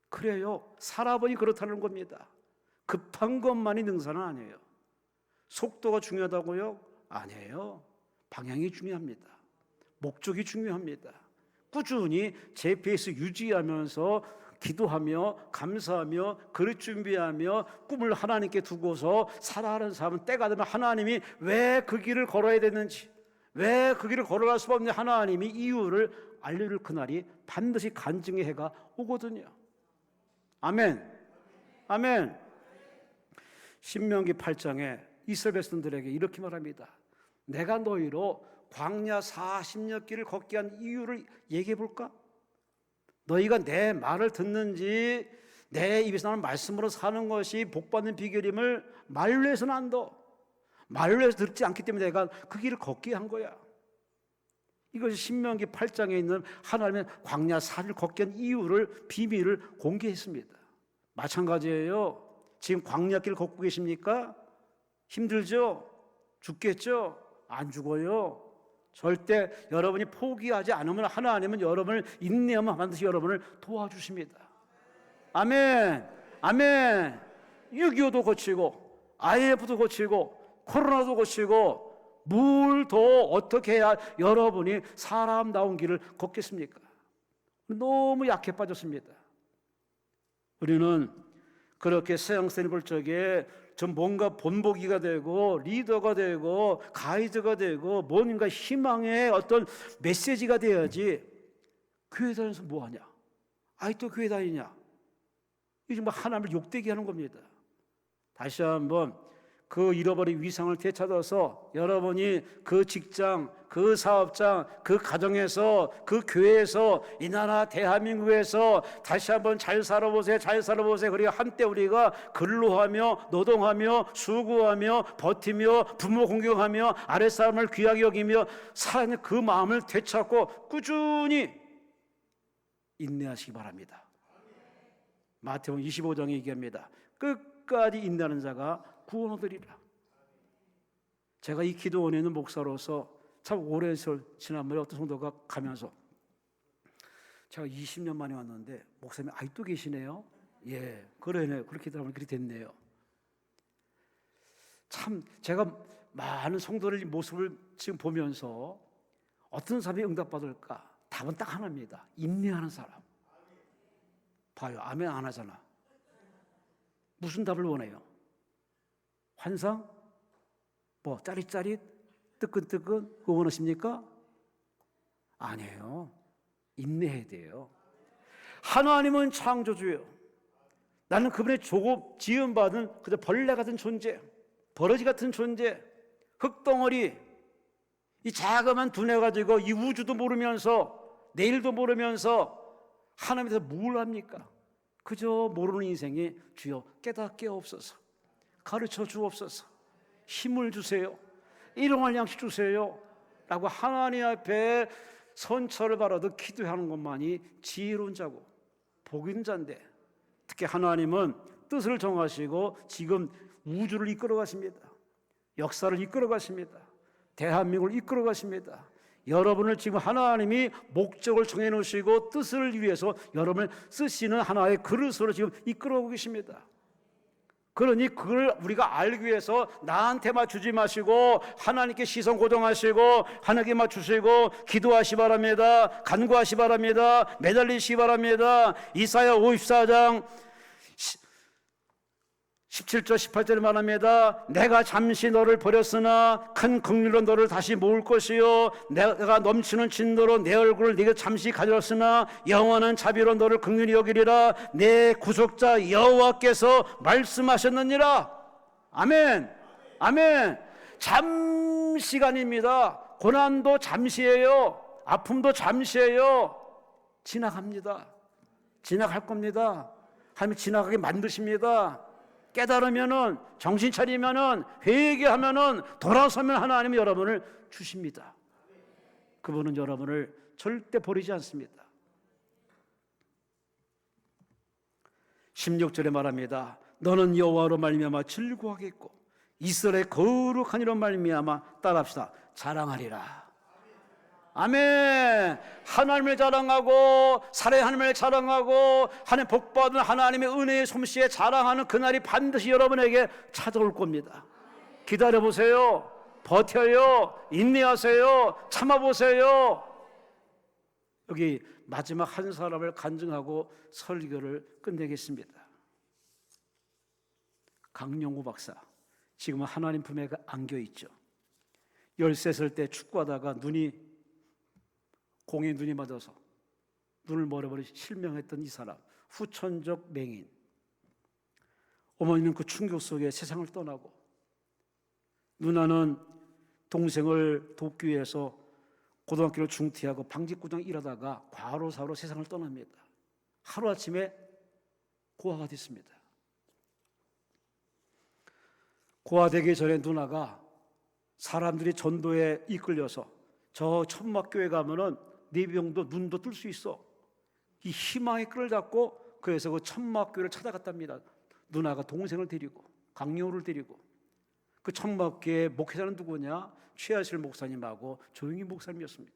그래요. 살아보니 그렇다는 겁니다. 급한 것만이 능사는 아니에요. 속도가 중요하다고요? 아니에요. 방향이 중요합니다. 목적이 중요합니다. 꾸준히 GPS 유지하면서 기도하며 감사하며 그릇 준비하며 꿈을 하나님께 두고서 살아가는 사람은 때가 되면 하나님이 왜 그 길을 걸어야 되는지, 왜 그 길을 걸어갈 수 없는지 하나님이 이유를 알려줄 그날이 반드시 간증의 해가 오거든요. 아멘. 아멘. 신명기 8장에 이스라엘 백성들에게 이렇게 말합니다. 내가 너희로 광야 40년 길을 걷게 한 이유를 얘기해 볼까? 너희가 내 말을 듣는지 내 입에서 나는 말씀으로 사는 것이 복받는 비결임을 말로 해서는 안 돼. 말로 해서 듣지 않기 때문에 내가 그 길을 걷게 한 거야. 이것이 신명기 8장에 있는 하나님의 광야 40일 걷게 한 이유를, 비밀을 공개했습니다. 마찬가지예요. 지금 광야길 걷고 계십니까? 힘들죠? 죽겠죠? 안 죽어요. 절대 여러분이 포기하지 않으면 하나님은 여러분을 인내하면 반드시 여러분을 도와주십니다. 아멘. 아멘. 6.25도 고치고 IMF도 고치고 코로나도 고치고 뭘 더 어떻게 해야 여러분이 사람다운 길을 걷겠습니까? 너무 약해 빠졌습니다. 우리는 그렇게 세상생을 볼 적에 좀 뭔가 본보기가 되고 리더가 되고 가이드가 되고 뭔가 희망의 어떤 메시지가 돼야지. 교회 다니면서 뭐하냐? 또 교회 다니냐? 이게 정말 하나님을 욕되게 하는 겁니다. 다시 한번 그 잃어버린 위상을 되찾아서 여러분이 그 직장, 그 사업장, 그 가정에서, 그 교회에서, 이 나라 대한민국에서 다시 한번 잘 살아보세요. 잘 살아보세요. 그리고 한때 우리가 근로하며 노동하며 수고하며 버티며 부모 공경하며 아랫사람을 귀하게 여기며 살아있는 그 마음을 되찾고 꾸준히 인내하시기 바랍니다. 마태복음 25장에 얘기합니다. 끝까지 인내하는 자가 구원 얻으리라. 제가 이 기도원에 있는 목사로서 참 오랜 세월 지난번에 어떤 성도가 가면서 제가 20년 만에 왔는데 목사님이 아직도 계시네요. 예, 그러네요. 그렇게 하면 그렇게 됐네요. 참 제가 많은 성도들 모습을 지금 보면서 어떤 사람이 응답받을까? 답은 딱 하나입니다. 인내하는 사람. 봐요. 아멘 안 하잖아. 무슨 답을 원해요? 환상? 뭐 짜릿짜릿? 뜨끈뜨끈? 그거 원하십니까? 아니에요. 인내해야 돼요. 하나님은 창조주예요. 나는 그분의 조급 지음받은 그저 벌레 같은 존재, 버러지 같은 존재, 흙덩어리, 이 자그마한 두뇌 가지고 이 우주도 모르면서 내일도 모르면서 하나님께서 뭘 합니까? 그저 모르는 인생에 주여 깨닫게 없어서, 가르쳐 주옵소서, 힘을 주세요, 일용할 양식 주세요 라고 하나님 앞에 선처를 바라듯 기도하는 것만이 지혜로운 자고 복 있는 자인데, 특히 하나님은 뜻을 정하시고 지금 우주를 이끌어 가십니다. 역사를 이끌어 가십니다. 대한민국을 이끌어 가십니다. 여러분을 지금 하나님이 목적을 정해 놓으시고 뜻을 위해서 여러분을 쓰시는 하나의 그릇으로 지금 이끌어오고 계십니다. 그러니 그걸 우리가 알기 위해서 나한테만 주지 마시고 하나님께 시선 고정하시고 하나님께 맞추시고 기도하시 바랍니다. 간구하시 바랍니다. 매달리시 바랍니다. 이사야 54장 17절 18절에 말합니다. 내가 잠시 너를 버렸으나 큰 긍휼로 너를 다시 모을 것이요, 내가 넘치는 진노로 내 얼굴을 네게 잠시 가렸으나 영원한 자비로 너를 긍휼히 여기리라. 내 구속자 여호와께서 말씀하셨느니라. 아멘. 아멘. 잠시간입니다. 고난도 잠시예요. 아픔도 잠시예요. 지나갑니다. 지나갈 겁니다. 하나님 지나가게 만드십니다. 깨달으면은, 정신 차리면은, 회개하면은, 돌아서면 하나님이 여러분을 주십니다. 그분은 여러분을 절대 버리지 않습니다. 16절에 말합니다. 너는 여호와로 말미암아 즐거워하겠고 이스라엘의 거룩한 이로 말미암아 따라합시다. 자랑하리라. 아멘. 하나님을 자랑하고 살아의 하나님을 자랑하고 하나님 복받은 하나님의 은혜의 솜씨에 자랑하는 그날이 반드시 여러분에게 찾아올 겁니다. 기다려보세요. 버텨요. 인내하세요. 참아보세요. 여기 마지막 한 사람을 간증하고 설교를 끝내겠습니다. 강용구 박사, 지금은 하나님 품에 안겨있죠. 13살 때 축구하다가 공에 눈이 맞아서 눈을 멀어버려 실명했던 이 사람, 후천적 맹인. 어머니는 그 충격 속에 세상을 떠나고, 누나는 동생을 돕기 위해서 고등학교를 중퇴하고 방직구장 일하다가 과로사로 세상을 떠납니다. 하루아침에 고아가 됐습니다. 고아되기 전에 누나가 사람들이 전도에 이끌려서 저 천막교회 가면은 네 병도 눈도 뜰 수 있어, 이 희망의 끈을 잡고 그래서 그 천막교회를 찾아갔답니다. 누나가 동생을 데리고, 강용우를 데리고. 그 천막교회 목회자는 누구냐? 최하실 목사님하고 조용희 목사님이었습니다.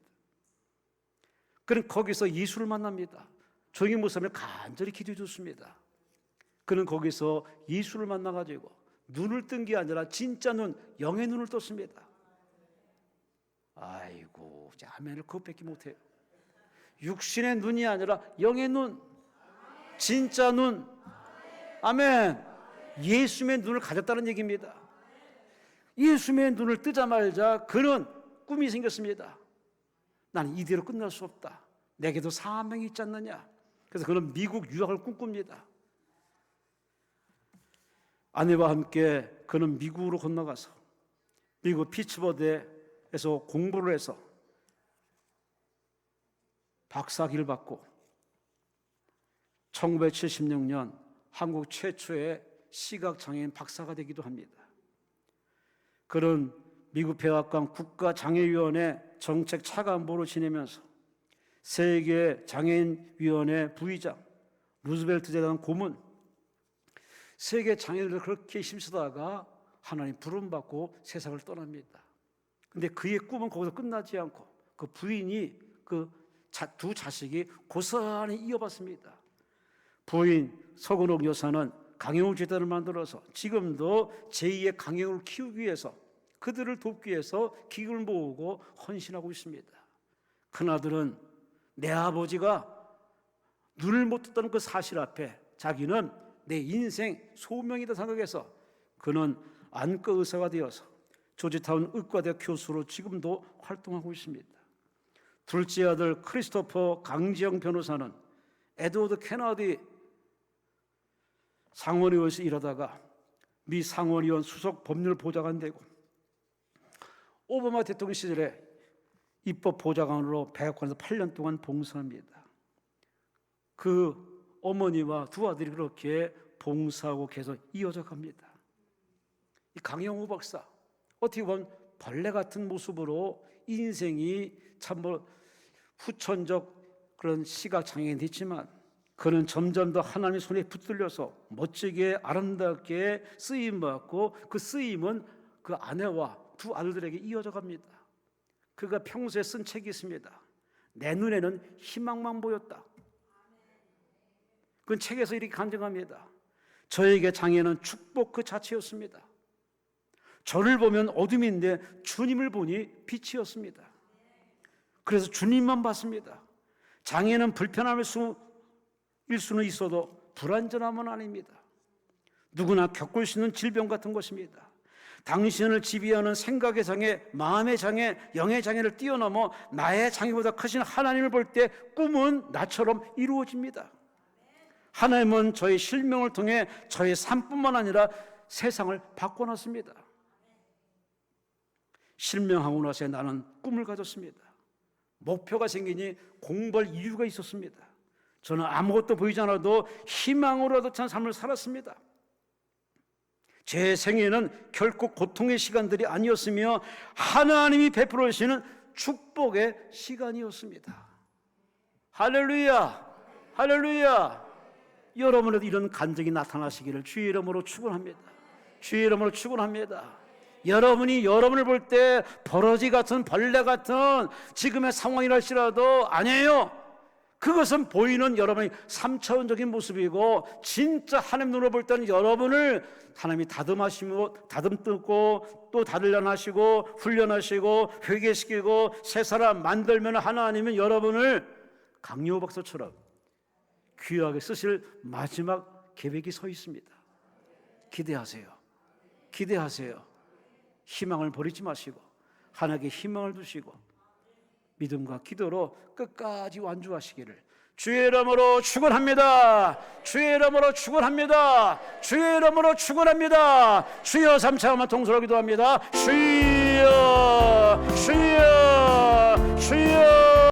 그는 거기서 예수를 만납니다. 조용희 목사님을 간절히 기도해 줬습니다. 그는 거기서 예수를 만나가지고 눈을 뜬 게 아니라 진짜 눈, 영의 눈을 떴습니다. 아이고, 아멘을 그것밖에 못해요. 육신의 눈이 아니라 영의 눈, 진짜 눈. 아멘. 예수의 눈을 가졌다는 얘기입니다. 예수의 눈을 뜨자마자 그는 꿈이 생겼습니다. 나는 이대로 끝날 수 없다. 내게도 사명이 있지 않느냐. 그래서 그는 미국 유학을 꿈꿉니다. 아내와 함께 그는 미국으로 건너가서 미국 피츠버드에서 공부를 해서 박사학위를 받고 1976년 한국 최초의 시각장애인 박사가 되기도 합니다. 그는 미국 백악관 국가장애위원회 정책 차관보로 지내면서 세계 장애인위원회 부의장, 루즈벨트 재단 고문, 세계 장애인들을 그렇게 힘쓰다가 하나님 부름받고 세상을 떠납니다. 근데 그의 꿈은 거기서 끝나지 않고 그 부인이 두 자식이 고스란히 이어받습니다. 부인 서근옥 여사는 강영우 재단을 만들어서 지금도 제2의 강영우를 키우기 위해서, 그들을 돕기 위해서 기금을 모으고 헌신하고 있습니다. 큰아들은 내 아버지가 눈을 못 떴다는 그 사실 앞에 자기는 내 인생 소명이다 생각해서 그는 안과 의사가 되어서 조지타운 의과대 교수로 지금도 활동하고 있습니다. 둘째 아들 크리스토퍼 강지영 변호사는 에드워드 케너디 상원의원에서 일하다가 미 상원의원 수석 법률보좌관 되고 오바마 대통령 시절에 입법보좌관으로 백악관에서 8년 동안 봉사합니다. 그 어머니와 두 아들이 그렇게 봉사하고 계속 이어져 갑니다. 이 강영우 박사, 어떻게 보면 벌레 같은 모습으로 인생이 참 후천적 그런 시각장애인이 됐지만 그는 점점 더 하나님의 손에 붙들려서 멋지게 아름답게 쓰임받고 그 쓰임은 그 아내와 두 아들들에게 이어져 갑니다. 그가 평소에 쓴 책이 있습니다. 내 눈에는 희망만 보였다. 그 책에서 이렇게 간증합니다. 저에게 장애는 축복 그 자체였습니다. 저를 보면 어둠인데 주님을 보니 빛이었습니다. 그래서 주님만 봤습니다. 장애는 불편함일 수는 있어도 불완전함은 아닙니다. 누구나 겪을 수 있는 질병 같은 것입니다. 당신을 지배하는 생각의 장애, 마음의 장애, 영의 장애를 뛰어넘어 나의 장애보다 크신 하나님을 볼 때 꿈은 나처럼 이루어집니다. 하나님은 저의 실명을 통해 저의 삶뿐만 아니라 세상을 바꿔놨습니다. 실명하고 나서 나는 꿈을 가졌습니다. 목표가 생기니 공부할 이유가 있었습니다. 저는 아무것도 보이지 않아도 희망으로라도 찬 삶을 살았습니다. 제 생애는 결코 고통의 시간들이 아니었으며 하나님이 베풀어 주시는 축복의 시간이었습니다. 할렐루야, 할렐루야. 여러분에도 이런 간증이 나타나시기를 주의 이름으로 축원합니다. 주의 이름으로 축원합니다. 여러분이 여러분을 볼 때 버러지 같은 벌레 같은 지금의 상황이랄지라도 아니에요. 그것은 보이는 여러분의 3차원적인 모습이고 진짜 하나님 눈으로 볼 때는 여러분을 하나님이 다듬하시고 다듬고 또 단련하시고 훈련하시고 회개시키고 새 사람 만들면 하나님은 여러분을 강요 박사처럼 귀하게 쓰실 마지막 계획이 서 있습니다. 기대하세요. 기대하세요. 희망을 버리지 마시고 하나님께 희망을 두시고 믿음과 기도로 끝까지 완주하시기를 주의 이름으로 축원합니다. 주의 이름으로 축원합니다. 주의 이름으로 축원합니다. 주여 3차 한번 통솔로 기도합니다. 주여 주여 주여